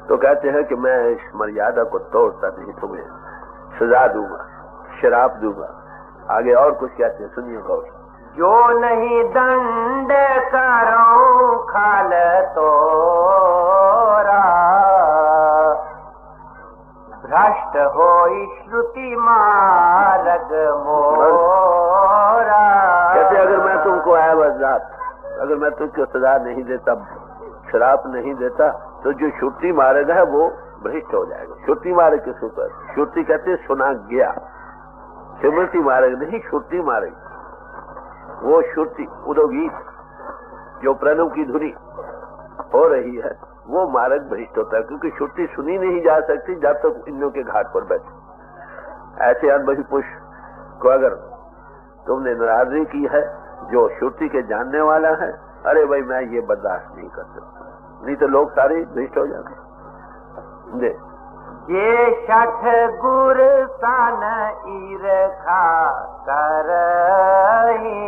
तो कहते हैं कि मैं इस मर्यादा को तोड़ता नहीं, तुम्हें सजा दूंगा, शराब दूंगा। आगे और कुछ कहते हैं, सुनिए गौर। जो नहीं दंड करो खाल तोरा, भ्रष्ट हो श्रुति मार्ग मोरा। कहते अगर मैं तुमको आवाज़, अगर मैं तुमको सजा नहीं देता, शराब नहीं देता, तो जो श्रुति मार्ग है वो भ्रष्ट हो जाएगा। श्रुति मार्ग किस ऊपर? श्रुति कहते सुना गया, स्मृति मार्ग नहीं, श्रुति मार्ग। वो श्रुति उदोगीत जो प्रणव की धुनी हो रही है, वो मार्ग भ्रष्ट होता है, क्योंकि श्रुति सुनी नहीं जा सकती जब तक इंद्रियों के घाट पर बैठे। ऐसे अनुभवी पुरुष को अगर तुमने नाराजगी की है, जो श्रुति के जानने वाला है, अरे भाई मैं ये बर्दाश्त नहीं कर सकता, नहीं तो लोग सारे भ्रष्ट हो जाते। ये शठ गुर सन ईरखा करही,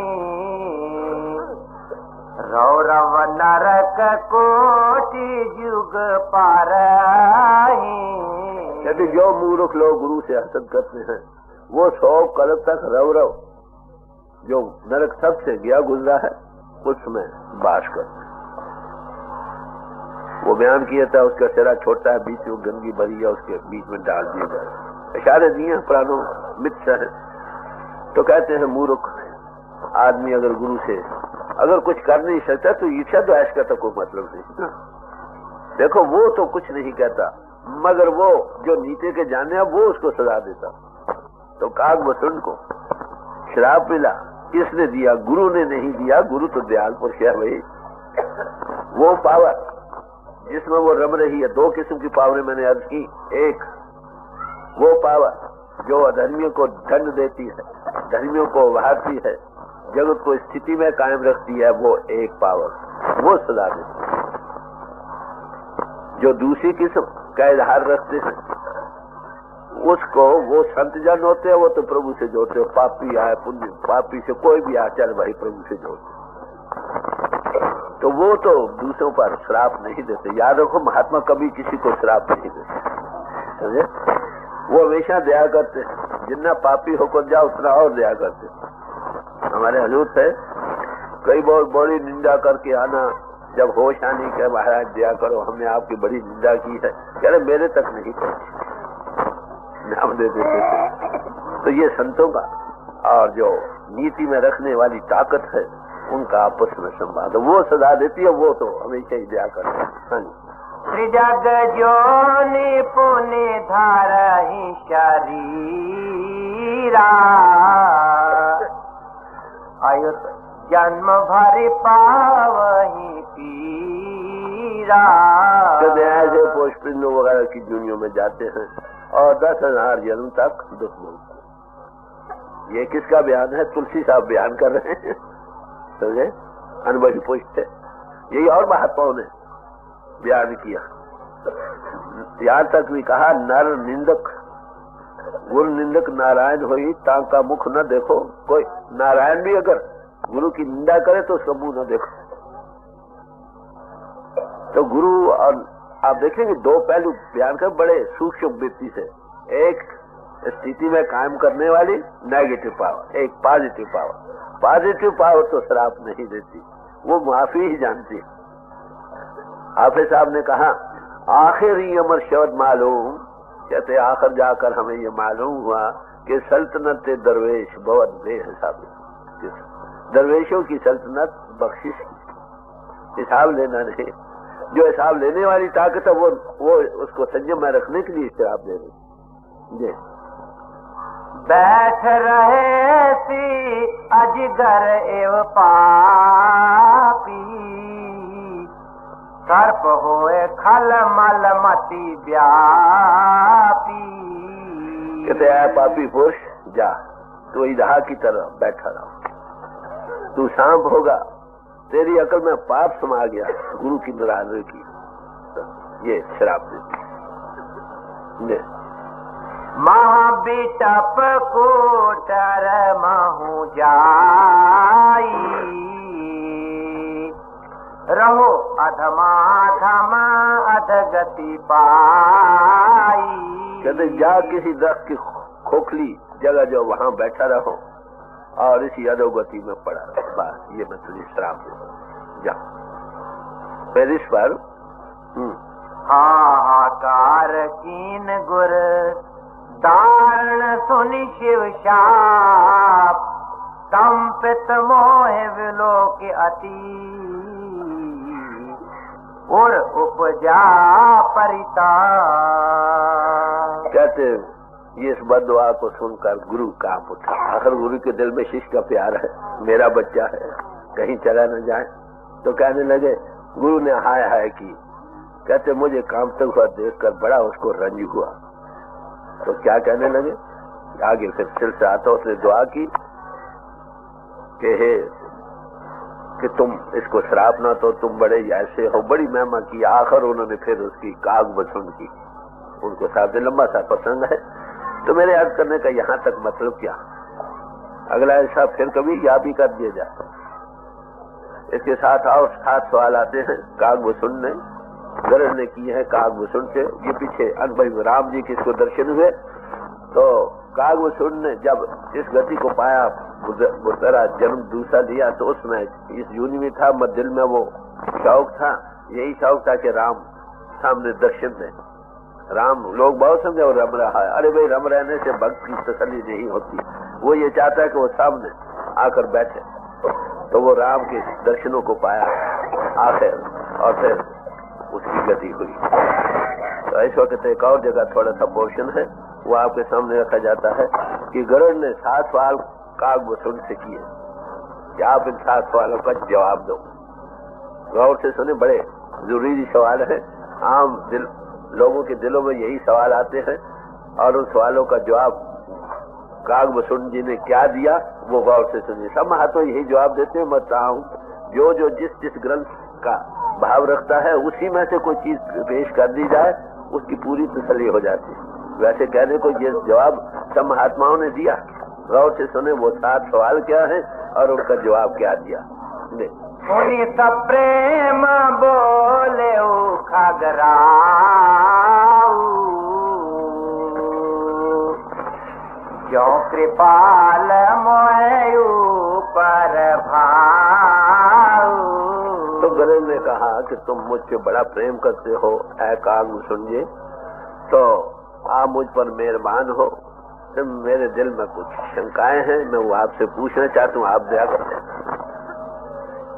रौरव नरक कोटि युग पारही। कहते जो मूर्ख लोग गुरु से हसद करते हैं वो 100 कल्प तक रौरव जो नरक सबसे गया गुजरा है उसमें बास करते हैं। वो बयान किया था उसका सिरा छोटा है, बीच में गंदगी भरी है, उसके बीच में डाल दिया जाए। इशारे दिए पुरानों मित्र है। तो कहते हैं मूर्ख आदमी अगर गुरु से अगर कुछ कर नहीं सकता तो ईर्ष्या तो ऐश का तो कोई मतलब नहीं। देखो वो तो कुछ नहीं कहता, मगर वो जो नीचे के जाने वो उसको सजा देता। तो कागभूषण को शराब पिला, किसने दिया? गुरु ने नहीं दिया। गुरु तो दयाल पुरुष है भाई। वो पावर जिसमें वो रम रही है, दो किस्म की पावर मैंने अर्ज की। एक वो पावर जो अधर्मियों को दंड देती है, धर्मियों को उभारती है, जगत को स्थिति में कायम रखती है, वो एक पावर वो सजा देती है। जो दूसरी किस्म का इजहार रखते हैं उसको वो संत जन होते हैं, वो तो प्रभु से जोड़ते हो। पापी आए पुण्य, पापी से कोई भी आचार भाई प्रभु से जोड़ते, तो वो तो दूसरों पर श्राप नहीं देते। याद रखो महात्मा कभी किसी को श्राप नहीं देते, समझे? वो हमेशा दया करते, जितना पापी होकर जाओ उतना और दया करते। हमारे हजूर थे, कई बहुत बड़ी निंदा करके आना, जब होश आने के महाराज दया करो हमने आपकी बड़ी निंदा की है, कह रहे मेरे तक नहीं पहुंची, नाम दे देते थे। तो ये संतों का और जो नीति में रखने वाली ताकत है उनका आपस में संवाद, वो सजा देती है, वो तो हमेशा ही दया करते हैं। हाँ जी। त्रिजग जोनि पुनि धारहि शरीरा, आयुष जन्म भरि पावहि पीरा। ऐसे पोषपिंडों वगैरह की दुनिया में जाते हैं और 10,000 जन्म तक दुख भोगते। ये किसका बयान है? तुलसी साहब बयान कर रहे हैं, समझे? अनुभवी पुष्ट है। यही और महात्माओं ने बयान किया। यहाँ तक भी कहा नर निंदक गुरु निंदक नारायण होई ताका मुख न देखो। कोई नारायण भी अगर गुरु की निंदा करे तो उसका मुंह न देखो। तो गुरु और आप देखेंगे दो पहलू बयान कर बड़े सूक्ष्म वृत्ति से। एक स्थिति में कायम करने वाली नेगेटिव पावर, एक पॉजिटिव पावर। पॉजिटिव पावर तो श्राप नहीं देती, वो माफी ही जानती है। हाफिज साहब ने कहा आखिर ही अमर शब्द मालूम, कहते आखिर जाकर हमें ये मालूम हुआ कि सल्तनत दरवेश बहुत बेहिसाब। दरवेशों की सल्तनत बख्शिश की, हिसाब लेना नहीं। जो हिसाब लेने वाली ताकत है वो उसको संयम में रखने के लिए शराब दे रही। बैठ रहे सी अजगर एव पापी, सर्प होए खल मल मति व्यापी। कहते हैं पापी पुरुष जा, तू इधा की तरह बैठा रहो, तू सांप होगा, तेरी अकल में पाप समा गया गुरु की नाराजगी की। ये शराब देती। महाबिटप कोटर महु जाई, रहो अधमाधम अधगति पाई। कहते जा किसी दरख्त की खोखली जगह जो वहां बैठा रहो और इसी अधोगति में पड़ा रहो, बस ये मैं तुझे श्राप दूं। जा फिर इस पर हाहाकार कीन गुर दारण सुनि शिव शाप, कंपित मोह विलोक अति और उपजा परिताप। कहते ये इस बददुआ को सुनकर गुरु कांप उठा। आखिर गुरु के दिल में शिष्य का प्यार है, मेरा बच्चा है, कहीं चला न जाए। तो कहने लगे, गुरु ने हाय हाय की। कहते मुझे कांपते हुआ देखकर बड़ा उसको रंज हुआ। तो क्या कहने लगे आगे फिर सिल से आता, उसने दुआ की कि तुम इसको श्राप ना तो तुम बड़े ऐसे हो, बड़ी महिमा की। आखिर उन्होंने फिर उसकी कागभूषण की, उनको साथ लंबा सा प्रसंग है। तो मेरे याद करने का यहाँ तक मतलब क्या, अगला ऐसा फिर कभी याद ही कर दिया जाए। इसके साथ और 7 सवाल आते हैं। कागभूषण ने गरज ने की है कागभूषण से। ये पीछे अनुभवी राम जी के इसको दर्शन हुए तो कागभूषण ने जब इस गति को पाया, बुद्धरा जन्म दूसरा लिया, तो उसमें इस यूनि में था, दिल में वो शौक था, यही शौक था कि राम सामने दक्षिण में राम, लोग बहुत समझे और रम रहा है। अरे भाई, रम रहने से भक्त की तसल्ली नहीं होती। वो ये चाहता है कि वो सामने आकर बैठे। तो वो राम के दर्शनों को पाया आखिर, और फिर उसकी गति हुई। तो इस वक्त एक और जगह थोड़ा सा पोर्शन है, वो आपके सामने रखा जाता है कि गरुड़ ने 7 सवाल कागभूषण से किए कि आप इन 7 सवालों का जवाब दो। गौर से सुने, बड़े जरूरी सवाल है। आम लोगों के दिलों में यही सवाल आते हैं, और उन सवालों का जवाब कागभूषण जी ने क्या दिया वो गौर से सुनिए। सब महात्मा यही जवाब देते हैं। मैं हूँ जो जो जिस ग्रंथ का भाव रखता है उसी में से कोई चीज पेश कर दी जाए, उसकी पूरी तसल्ली हो जाती है। वैसे कहने को ये जवाब सब महात्माओं ने दिया। गौर से सुने, वो 7 सवाल क्या है और उनका जवाब क्या दिया। पुनित प्रेम बोले खगरा जो कृपाल मोयू पर भाऊ। तो गरुड़ ने कहा कि तुम मुझ पे बड़ा प्रेम करते हो ऐ कागभूषण जी, तो आप मुझ पर मेहरबान हो। तो मेरे दिल में कुछ शंकाएं हैं, मैं वो आपसे पूछना चाहता हूँ, आप दया करें।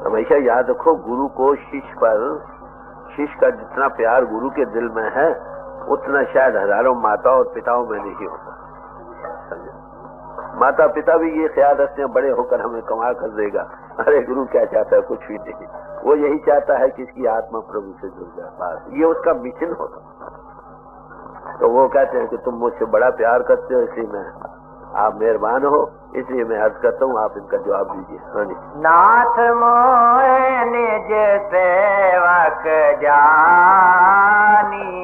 हमेशा याद रखो, गुरु को शिष्य पर, शिष्य का जितना प्यार गुरु के दिल में है उतना शायद हजारों माताओं और पिताओं में नहीं होता। माता पिता भी ये ख्याल रखते हैं बड़े होकर हमें कमा कर देगा। अरे गुरु क्या चाहता है? कुछ भी नहीं। वो यही चाहता है कि इसकी आत्मा प्रभु से जुड़ जाए, बस ये उसका मिशन होता। तो वो कहते हैं कि तुम मुझसे बड़ा प्यार करते हो, इसलिए मैं, आप मेहरबान हो, इसलिए मैं अर्ज करता हूँ, आप इनका जवाब दीजिए। हाँ जी। नाथ मोह निज सेवक जानी,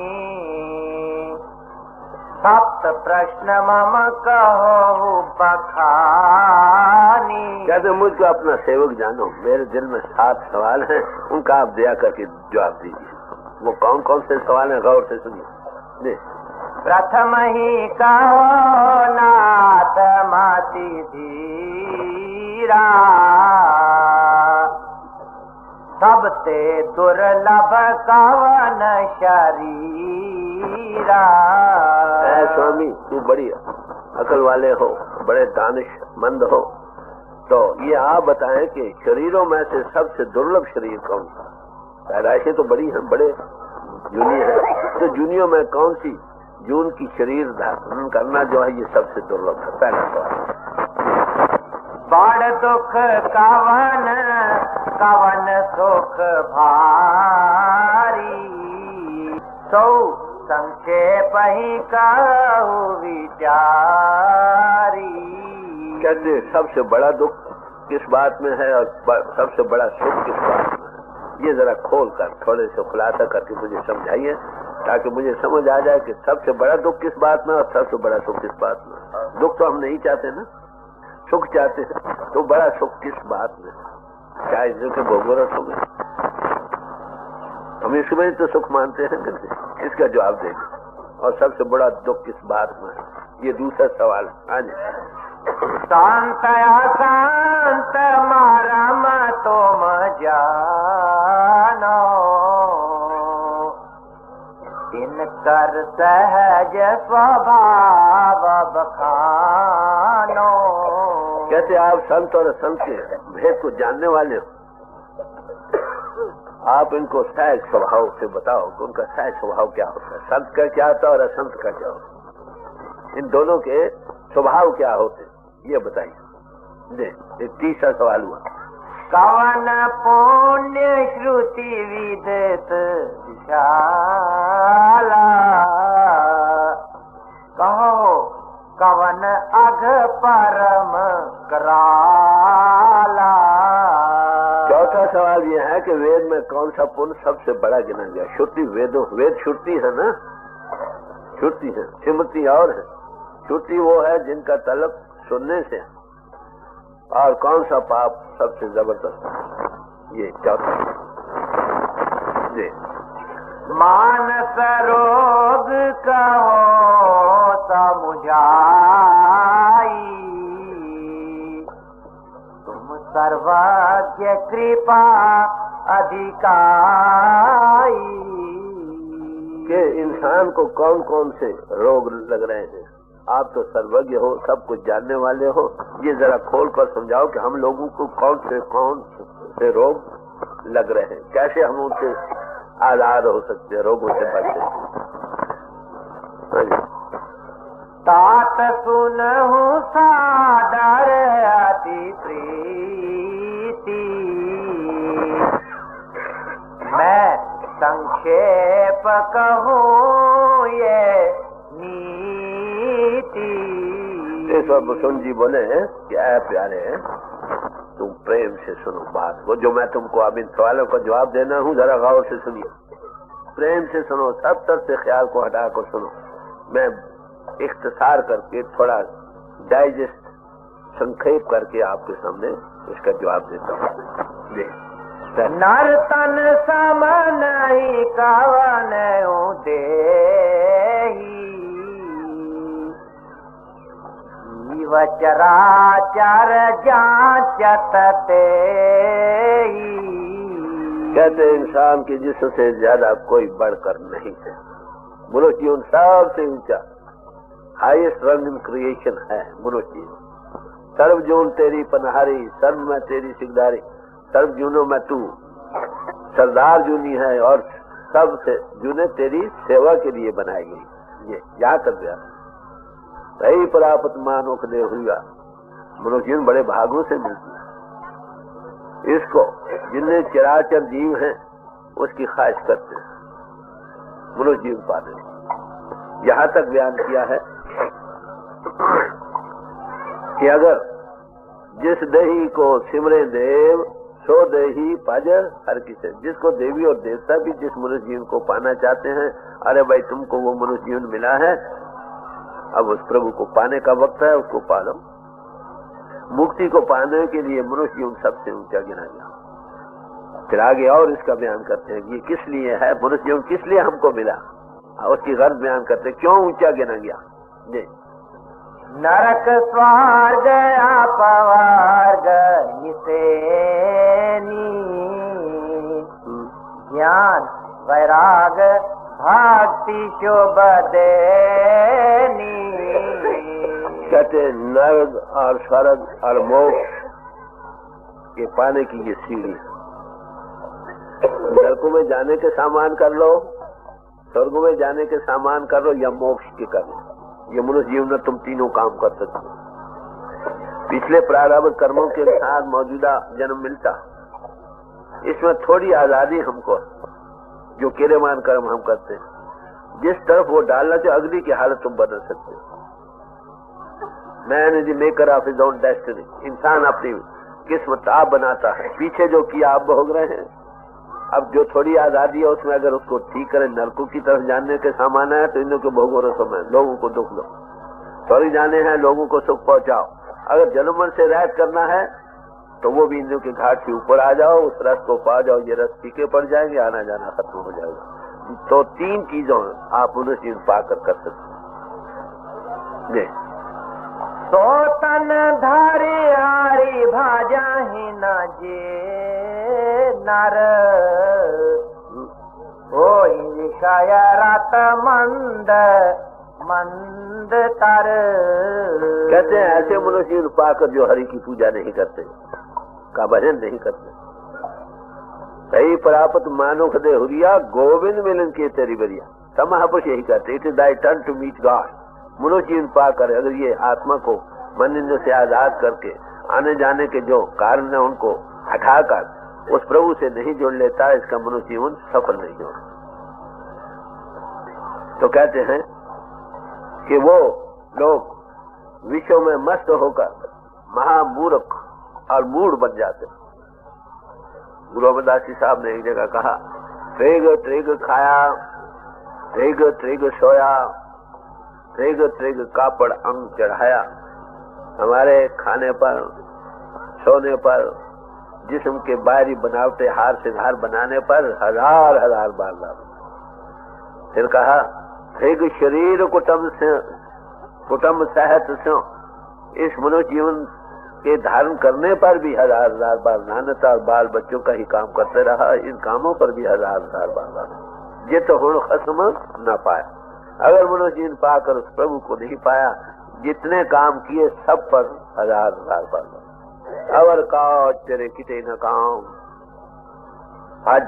सप्त प्रश्न मम कहो बखानी। कहते मुझको अपना सेवक जानो, मेरे दिल में 7 सवाल हैं, उनका आप दया करके जवाब दीजिए। वो कौन कौन से सवाल हैं, गौर से सुनिए। प्रथम ही कहो नाथ मति धीरा, सबते दुर्लभ कवन शरीरा। स्वामी, तू बड़ी अकल वाले हो, बड़े दानिशमंद हो, तो ये आप बताएं कि शरीरों में से सबसे दुर्लभ शरीर कौन सा? पैदाइशें तो बड़ी हैं, बड़े जूनी है, तो जूनियों में कौन सी जून की शरीर धारण करना जो है ये सबसे दुर्लभ है? पहला सवाल। बड़ दुख कवन कवन सुख भारी, सो संक्षेप ही कहूँ विचारी। कहते सबसे बड़ा दुख किस बात में है और सबसे बड़ा सुख किस बात में है? ये जरा खोल कर थोड़े से खुलासा करके मुझे समझाइए, ताकि मुझे समझ आ जाए कि सबसे बड़ा दुख किस बात में और सबसे बड़ा सुख किस बात में। दुख तो हम नहीं चाहते ना, सुख चाहते हैं, तो बड़ा सुख किस बात में? चाहे जो भोगवरसों में हम इसमें तो सुख मानते हैं, इसका जवाब देंगे। और सबसे बड़ा दुख किस बात में है, ये दूसरा सवाल। हाँ जी। शांत अशांत मरम तुम जानो, इनकर सहज स्वभाव बखानो। कहते आप संत और असंत के भेद को जानने वाले हो, आप इनको सहज स्वभाव से बताओ कि उनका सहज स्वभाव क्या होता है, संत का क्या होता है और असंत का क्या होता है, इन दोनों के स्वभाव क्या होते हैं, ये बताइए। एक तीसरा सवाल हुआ, कवन पुण्य श्रुति विदित विशाला, कहो कवन अघ परम कराला। चौथा सवाल यह है कि वेद में कौन सा पुण्य सबसे बड़ा गिना गया? श्रुति, वेद श्रुति है ना, श्रुति है, स्मृति और है। श्रुति वो है जिनका तलब सुनने से, और कौन सा पाप सबसे जबरदस्त है? ये चौथा जी। मानस रोग कहो समुझाई, तुम सर्वज्ञ कृपा अधिकारी। कि इंसान को कौन कौन से रोग लग रहे हैं। आप तो सर्वज्ञ हो, सब कुछ जानने वाले हो, ये जरा खोल कर समझाओ कि हम लोगों को कौन से रोग लग रहे हैं, कैसे हम उनसे आजाद हो सकते हैं, रोगों से बच सकते। तात सुनहु सादर अति प्रीति, मैं संक्षेप कहूँ ये नीति। इस वक्त भूषण जी बोले क्या है प्यारे, तुम प्रेम से सुनो बात को, जो मैं तुमको अब इन सवालों का जवाब देना हूँ, जरा गौर से सुनिए, प्रेम से सुनो, सब तरफ से ख्याल को हटा कर सुनो। मैं इख्तिसार करके थोड़ा डाइजेस्ट संक्षेप करके आपके सामने इसका जवाब देता हूँ। नर तन सम नहीं कवन देही, जीव चराचर जांचत तेही। कहते इंसान के जिस्म से ज्यादा कोई बढ़कर नहीं है। मनुष्य जीवन सबसे ऊंचा हाईएस्ट रंग इन क्रिएशन है मनुष्य जीवन। सर्व जून तेरी पनहारी, सर्व में तेरी सिकदारी, सर्व जूनों में तू सरदार जूनी है, और सबसे जूने तेरी सेवा के लिए बनाई गई। ये याद कर दिया। सही प्राप्त मानुख दे हुआ मनुष्य जीवन बड़े भागों से मिलती है। इसको जिन्हें चराचर जीव हैं उसकी ख्वाहिश करते हैं मनुष्य जीवन पाने। यहाँ तक बयान किया है कि अगर जिस देही को सिमरे देव सो देही पज हर किसे, जिसको देवी और देवता भी जिस मनुष्य जीवन को पाना चाहते हैं, अरे भाई तुमको वो मनुष्य जीवन मिला है, अब उस प्रभु को पाने का वक्त है, उसको पालो। मुक्ति को पाने के लिए मनुष्य जीवन सबसे ऊंचा गिना गया। फिर आगे और इसका बयान करते हैं ये किस लिए है, मनुष्य जीवन किस लिए हमको मिला, उसकी गर्ज बयान करते हैं, क्यों ऊंचा गिना गया। जी, नरक स्वर्ग अपवर्ग निसेनी, ज्ञान वैराग भक्ति शुभ देनी। कहते नर्क और स्वर्ग और मोक्ष के पाने की ये सीढ़ी। नरकों में जाने के सामान कर लो, स्वर्गों में जाने के सामान कर लो, या मोक्ष के कर लो। ये मनुष्य जीवन में तुम तीनों काम कर सकते हो। पिछले प्रारब्ध कर्मों के साथ मौजूदा जन्म मिलता, इसमें थोड़ी आजादी हमको, जो किरेमान कर्म हम करते हैं, जिस तरफ वो डालना चाहिए अगली की हालत तुम बदल सकते हो। Man is the maker of his own destiny. इंसान अपनी किस्मत आप बनाता है, पीछे जो किया आप भोग रहे हैं। अब जो थोड़ी आजादी है उसमें अगर उसको ठीक करें, नरकों की तरफ जाने के सामान है तो इन्हों के भोगो रसों में लोगों को दुख दो, सॉरी जाने हैं लोगों को सुख पहुंचाओ। अगर जन्मन से रहत करना है तो वो भी इंद्रियों के घाट से ऊपर आ जाओ, उस रस को पा जाओ, ये रस फीके पड़ जाएंगे, आना जाना खत्म हो जाएगा। तो तीन चीजों आप मनुष्य जीवन पाकर कर सकते हैं। तो तन धारे हारी भाजा ही न जे नर, हो विषय रत मंद मंद तर। कहते हैं ऐसे मनुष्य जीवन पाकर जो हरि की पूजा नहीं करते, का भजन नहीं करते, सही प्राप्त मानुख दे हुरिया, गोविंद मिलन के तेरी बरिया। सब महापुरुष यही कहते, it is thy turn to meet God. मनुष्य जीवन पाकर अगर ये आत्मा को मन इंद्रियों से आजाद करके आने जाने के जो कारण है उनको हटाकर उस प्रभु से नहीं जोड़ लेता, इसका मनुष्य जीवन सफल नहीं होगा। तो कहते हैं कि वो लोग विश्व में मस्त होकर महामूर्ख और मूढ़ बन जाते। गुरु अमरदास जी साहब ने एक जगह कहा, त्रेग त्रेग खाया, त्रेग त्रेग सोया, त्रेग त्रेग कापड़ अंग चढ़ाया। हमारे खाने पर, सोने पर, जिस्म के बाहरी बनावटे हार से हार बनाने पर हजार हजार बार लाभ। फिर कहा, त्रेग शरीर कुटुंब सहत से, इस मनुष्य जीवन के धारण करने पर भी हजार हजार बार लानत, और बाल बच्चों का ही काम करते रहा, इन कामों पर भी हजार हजार बार लानत। ये तो हुण खस्म न पाया। अगर मनुष्य जीवन पाकर उस प्रभु को नहीं पाया, जितने काम किए सब पर हजार बार अवर का तेरे किते न काम आज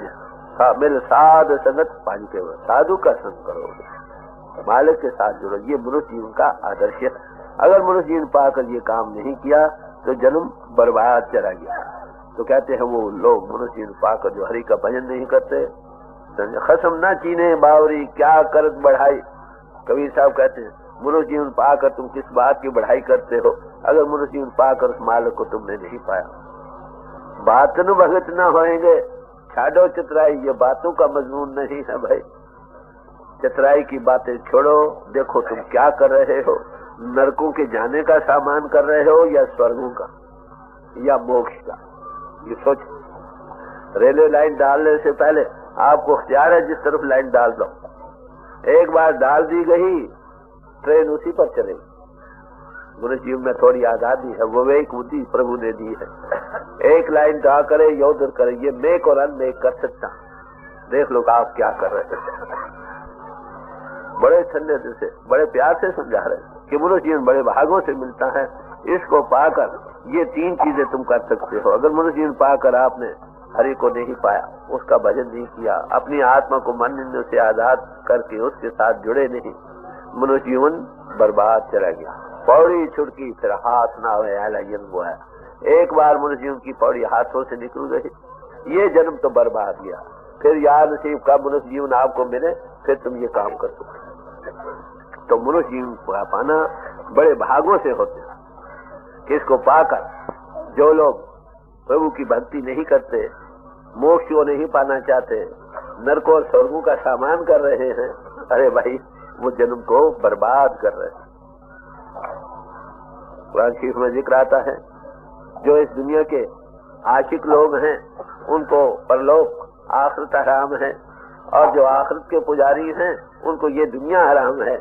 मेरे साध संगत पानी के साधु का संग करो, मालिक के साथ जुड़ो। ये मनुष्य जीवन का आदर्श है। अगर मनुष्य जीवन पाकर ये काम नहीं किया तो जन्म बर्बाद चला गया। तो कहते हैं वो लोग मनुष्य जीवन पाकर जो हरि का भजन नहीं करते, खसम ना चीने बावरी क्या करत बढ़ाई। कबीर साहब कहते हैं मनुष्य जीवन पाकर तुम किस बात की बढ़ाई करते हो, अगर मनुष्य जीवन पाकर उस मालिक को तुमने नहीं पाया। बातन भगत न होएंगे छाड़ो चतुराई, ये बातों का मजमून नहीं है भाई। चतुराई की बातें छोड़ो, देखो तुम क्या कर रहे हो, नरकों के जाने का सामान कर रहे हो या स्वर्गों का या मोक्ष का, ये सोचो। रेलवे लाइन डालने से पहले आपको इख्तियार है, जिस तरफ लाइन डाल दो। एक बार डाल दी गई ट्रेन उसी पर चलेगी। मनुष्य जीवन में थोड़ी आजादी है, वो विवेक बुद्धि प्रभु ने दी है। एक लाइन ड्रा करे या उधर करे, ये मेक और अनमेक कर सकता। देख लो आप क्या कर रहे हैं। बड़े ठंडे दिल से बड़े प्यार से समझा रहे हैं कि मनुष्य जीवन बड़े भागों से मिलता है। इसको पाकर ये तीन चीजें तुम कर सकते हो। अगर मनुष्य जीवन पाकर आपने हरि को नहीं पाया, उसका भजन नहीं किया, अपनी आत्मा को मन से आजाद करके उसके साथ जुड़े नहीं, मनुष्य जीवन बर्बाद चला गया। पौड़ी छुड़की फिर हाथ ना हुआ। एक बार मनुष्य जीवन की पौड़ी हाथों से निकल गई, ये जन्म तो बर्बाद गया। फिर यार नसीब का मनुष्य जीवन आपको मिले, फिर तुम ये काम कर सकते। तो मनुष्य जीवन पाना बड़े भागों से होते हैं। किसको पाकर जो लोग प्रभु की भक्ति नहीं करते, मोक्ष को नहीं पाना चाहते, नरकों और स्वर्गों का सामान कर रहे हैं, अरे भाई वो जन्म को बर्बाद कर रहे हैं। कुरान शरीफ में जिक्र आता है जो इस दुनिया के आशिक लोग हैं उनको परलोक आखिरत हराम है, और जो आखिरत के पुजारी हैं उनको ये दुनिया हराम है,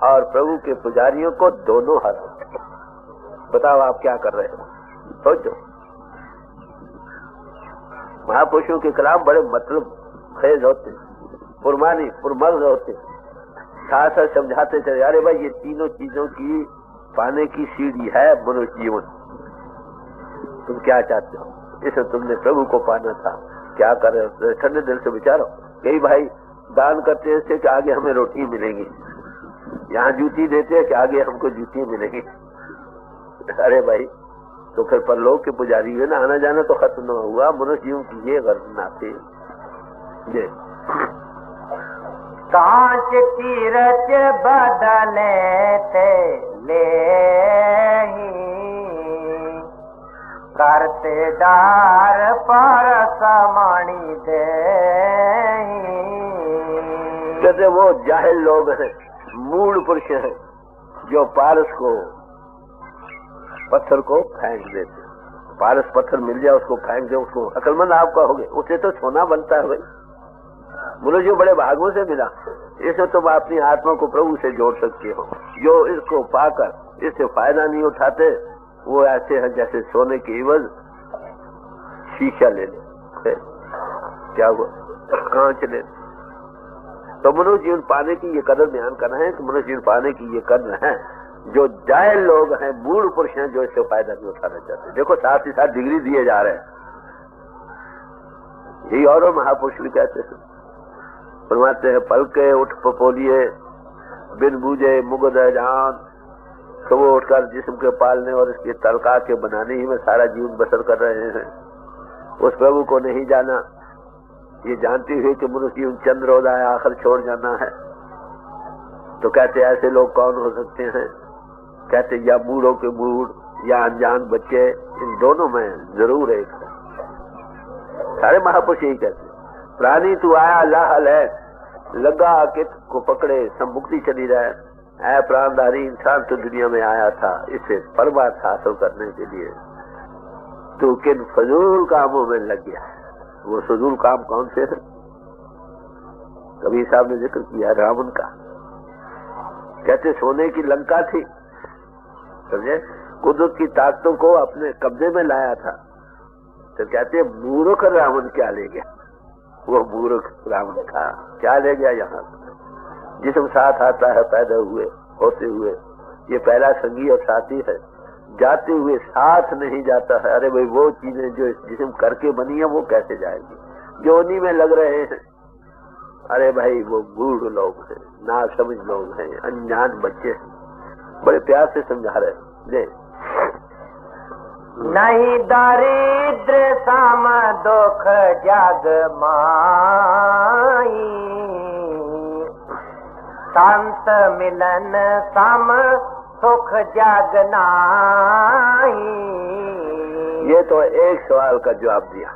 और प्रभु के पुजारियों को दोनों हराम है। बताओ आप क्या कर रहे हो, सोचो। महापुरुषों के कलाम बड़े मतलब खेज होते, पुरमानी पुरमर्ज होते, साथ साथ समझाते चले, अरे भाई ये तीनों चीजों की पाने की सीढ़ी है मनुष्य जीवन। तुम क्या चाहते हो, इसे तुमने प्रभु को पाना था, क्या कर रहे हो? ठंडे दिल से विचारो। कई भाई दान करते हैं कि आगे हमें रोटी मिलेगी, यहाँ जूती देते हैं कि आगे हमको जूती मिलेगी। अरे भाई तो फिर परलोक के पुजारी है ना, आना जाना तो खत्म न हुआ। मनुष्य जीवन की ये गर्जना थी। कांच की रच बदले ते ले करते डार पर समाणी दे। कहते वो जाहिल लोग हैं, मूढ़ पुरुष हैं, जो पारस को पत्थर को फेंक देते। पारस पत्थर मिल जाए उसको फेंक दे, उसको अकलमंद आपका हो गए, उसे तो सोना बनता है भाई। मनुष्य जो बड़े भागों से मिला, इसे तुम अपनी आत्मा को प्रभु से जोड़ सकते हो। जो इसको पाकर इससे फायदा नहीं उठाते वो ऐसे हैं जैसे सोने के इवज शीशा ले ले, क्या हुआ, कांच ले। तो मनुष्य जीवन पाने की ये कदर बयान करना है कि मनुष्य जीवन पाने की ये कदर है जो जाहिल लोग हैं, मूढ़ पुरुष हैं, जो इससे फायदा नहीं उठाना चाहते। देखो साथ ही साथ डिग्री दिए जा रहे हैं। यही और महापुरुष भी कहते हैं, फरमाते हैं पलके उठ पपोलिए बिन बूझे मुगद जान। तो वो उठकर जिस्म के पालने और इसके तलका के बनाने ही में सारा जीवन बसर कर रहे हैं। उस प्रभु को नहीं जाना, ये जानती हुई कि मनुष्य जीवन चंद्र हो जाए आखिर छोड़ जाना है। तो कहते ऐसे लोग कौन हो सकते हैं? कहते या बूढ़ों के बूढ़ या अनजान बच्चे, इन दोनों में जरूर एक है। सारे महापुरुष यही कहते, प्राणी तू आया लाहल है, लगा कित को पकड़े संमुक्ति चली जाए। ऐ प्राणधारी इंसान तो दुनिया में आया था इसे परमार्थ हासिल करने के लिए, तू किन फजूल कामों में लग गया। वो फजूल काम कौन से है? कबीर साहब ने जिक्र किया रावण का। कहते सोने की लंका थी, समझे, कुदरत की ताकतों को अपने कब्जे में लाया था। तो कहते मूर्ख रावण क्या ले गया। वो मूर्ख ब्राह्मण था, क्या ले गया यहाँ? जिस्म साथ आता है पैदा हुए होते हुए, ये पहला संगी और साथी है, जाते हुए साथ नहीं जाता है। अरे भाई वो चीजें जो जिस्म करके बनी है वो कैसे जाएगी? जो उन्हीं में लग रहे हैं, अरे भाई वो बूढ़ लोग हैं, ना समझ लोग हैं, अनजान बच्चे हैं। बड़े प्यार से समझा रहे ले। नहीं दारिद्र साम दुख जग माई, संत मिलन सम सुख जग नाई। ये तो एक सवाल का जवाब दिया,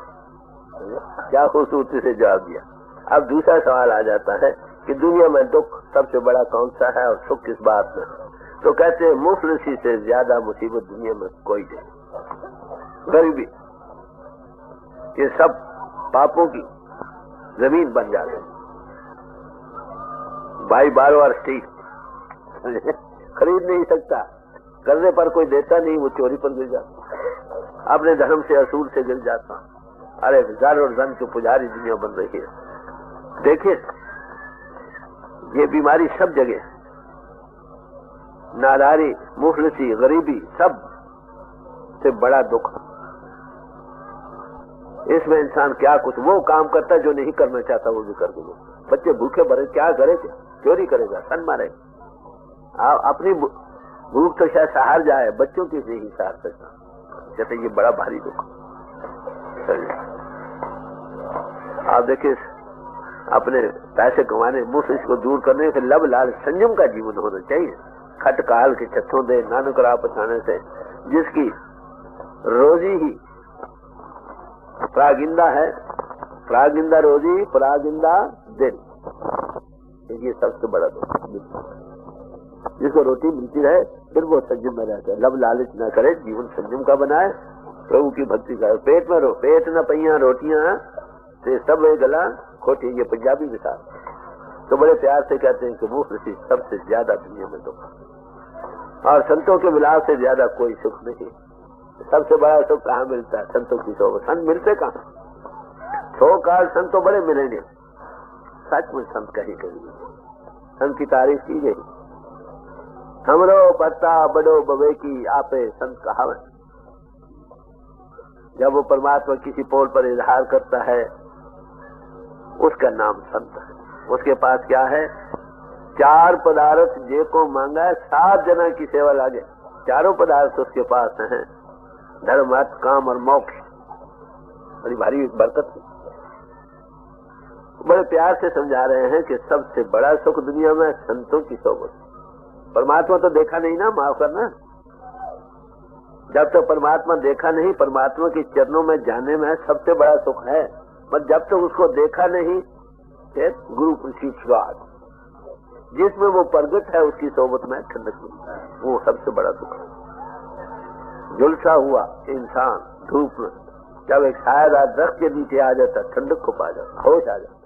क्या खूबसूरती से जवाब दिया। अब दूसरा सवाल आ जाता है कि दुनिया में दुख सबसे बड़ा कौन सा है और सुख किस बात में? तो कहते हैं मुफलिसी से ज्यादा मुसीबत दुनिया में कोई नहीं। गरीबी, ये सब पापों की जमीन बन जाते। भाई बार स्टीक खरीद नहीं सकता, कर्जे पर कोई देता नहीं, वो चोरी पर गिर जाता, अपने धर्म से असूल से गिर जाता। अरे जार और धन की पुजारी दुनिया बन रही है। देखिए ये बीमारी सब जगह, नादारी, मुफलिसी, गरीबी, सब से बड़ा दुख। इसमें इंसान क्या कुछ वो काम करता है जो नहीं करना चाहता वो भी कर देगा। बच्चे भूखे भरे क्या करेगा? चोरी करेगा, सन मारेगा। अपनी भूख तो शायद सहार जाए, बच्चों की नहीं सहार सकता। कहते ये बड़ा भारी दुख। आप देखिए अपने पैसे कमाने, मुफ्त को दूर करने से लब लाल संयम का जीवन होना चाहिए। खट काल के छत्थों दे नानक राह पछाने से, जिसकी रोजी ही प्रागिंदा है, प्रागिंदा रोजी प्रागिंदा दिन, ये सबसे बड़ा दुख। जिसको रोटी मिलती रहे फिर वो संयम में रहता है। लब लालच न करे, जीवन संयम का बनाए, प्रभु की भक्ति का। पेट में पेट न पहिया रोटियां से सब गला खोटी, ये पंजाबी मिसाल। तो बड़े प्यार से कहते हैं कि मुफ्लिसी सबसे ज्यादा दुनिया में दुख, और संतों के विलास से ज्यादा कोई सुख नहीं। सबसे बड़ा सुख कहाँ मिलता है? संतों की सोबत। संत मिलते कहाँ? 100 काल संत तो बड़े मिलेंगे, सच में संत कहीं कहीं संत की तारीफ की गई। हमरो पत्ता बड़ो बवे की आपे संत कहावत। जब वो परमात्मा किसी पोल पर इजहार करता है उसका नाम संत है। उसके पास क्या है? 4 पदार्थ जे को मांगा है, 7 जना की सेवा लागे। चारों पदार्थ उसके पास हैं, धर्म, अर्थ, काम और मोक्ष। बड़ी भारी बरकत है। बड़े प्यार से समझा रहे हैं कि सबसे बड़ा सुख दुनिया में संतों की सोबत। परमात्मा तो देखा नहीं ना, माफ करना। जब तक परमात्मा देखा नहीं, परमात्मा के चरणों में जाने में सबसे बड़ा सुख है। पर जब तक उसको देखा नहीं, फिर गुरु प्रशिक्षवाद, जिसमें वो प्रगट है उसकी सोबत में ठंडक मिलता है, वो सबसे बड़ा सुख है। झुलसा हुआ इंसान धूप में जब एक छायादार दरख्त के नीचे आ जाता, ठंडक को पा जाता, होश आ जाता।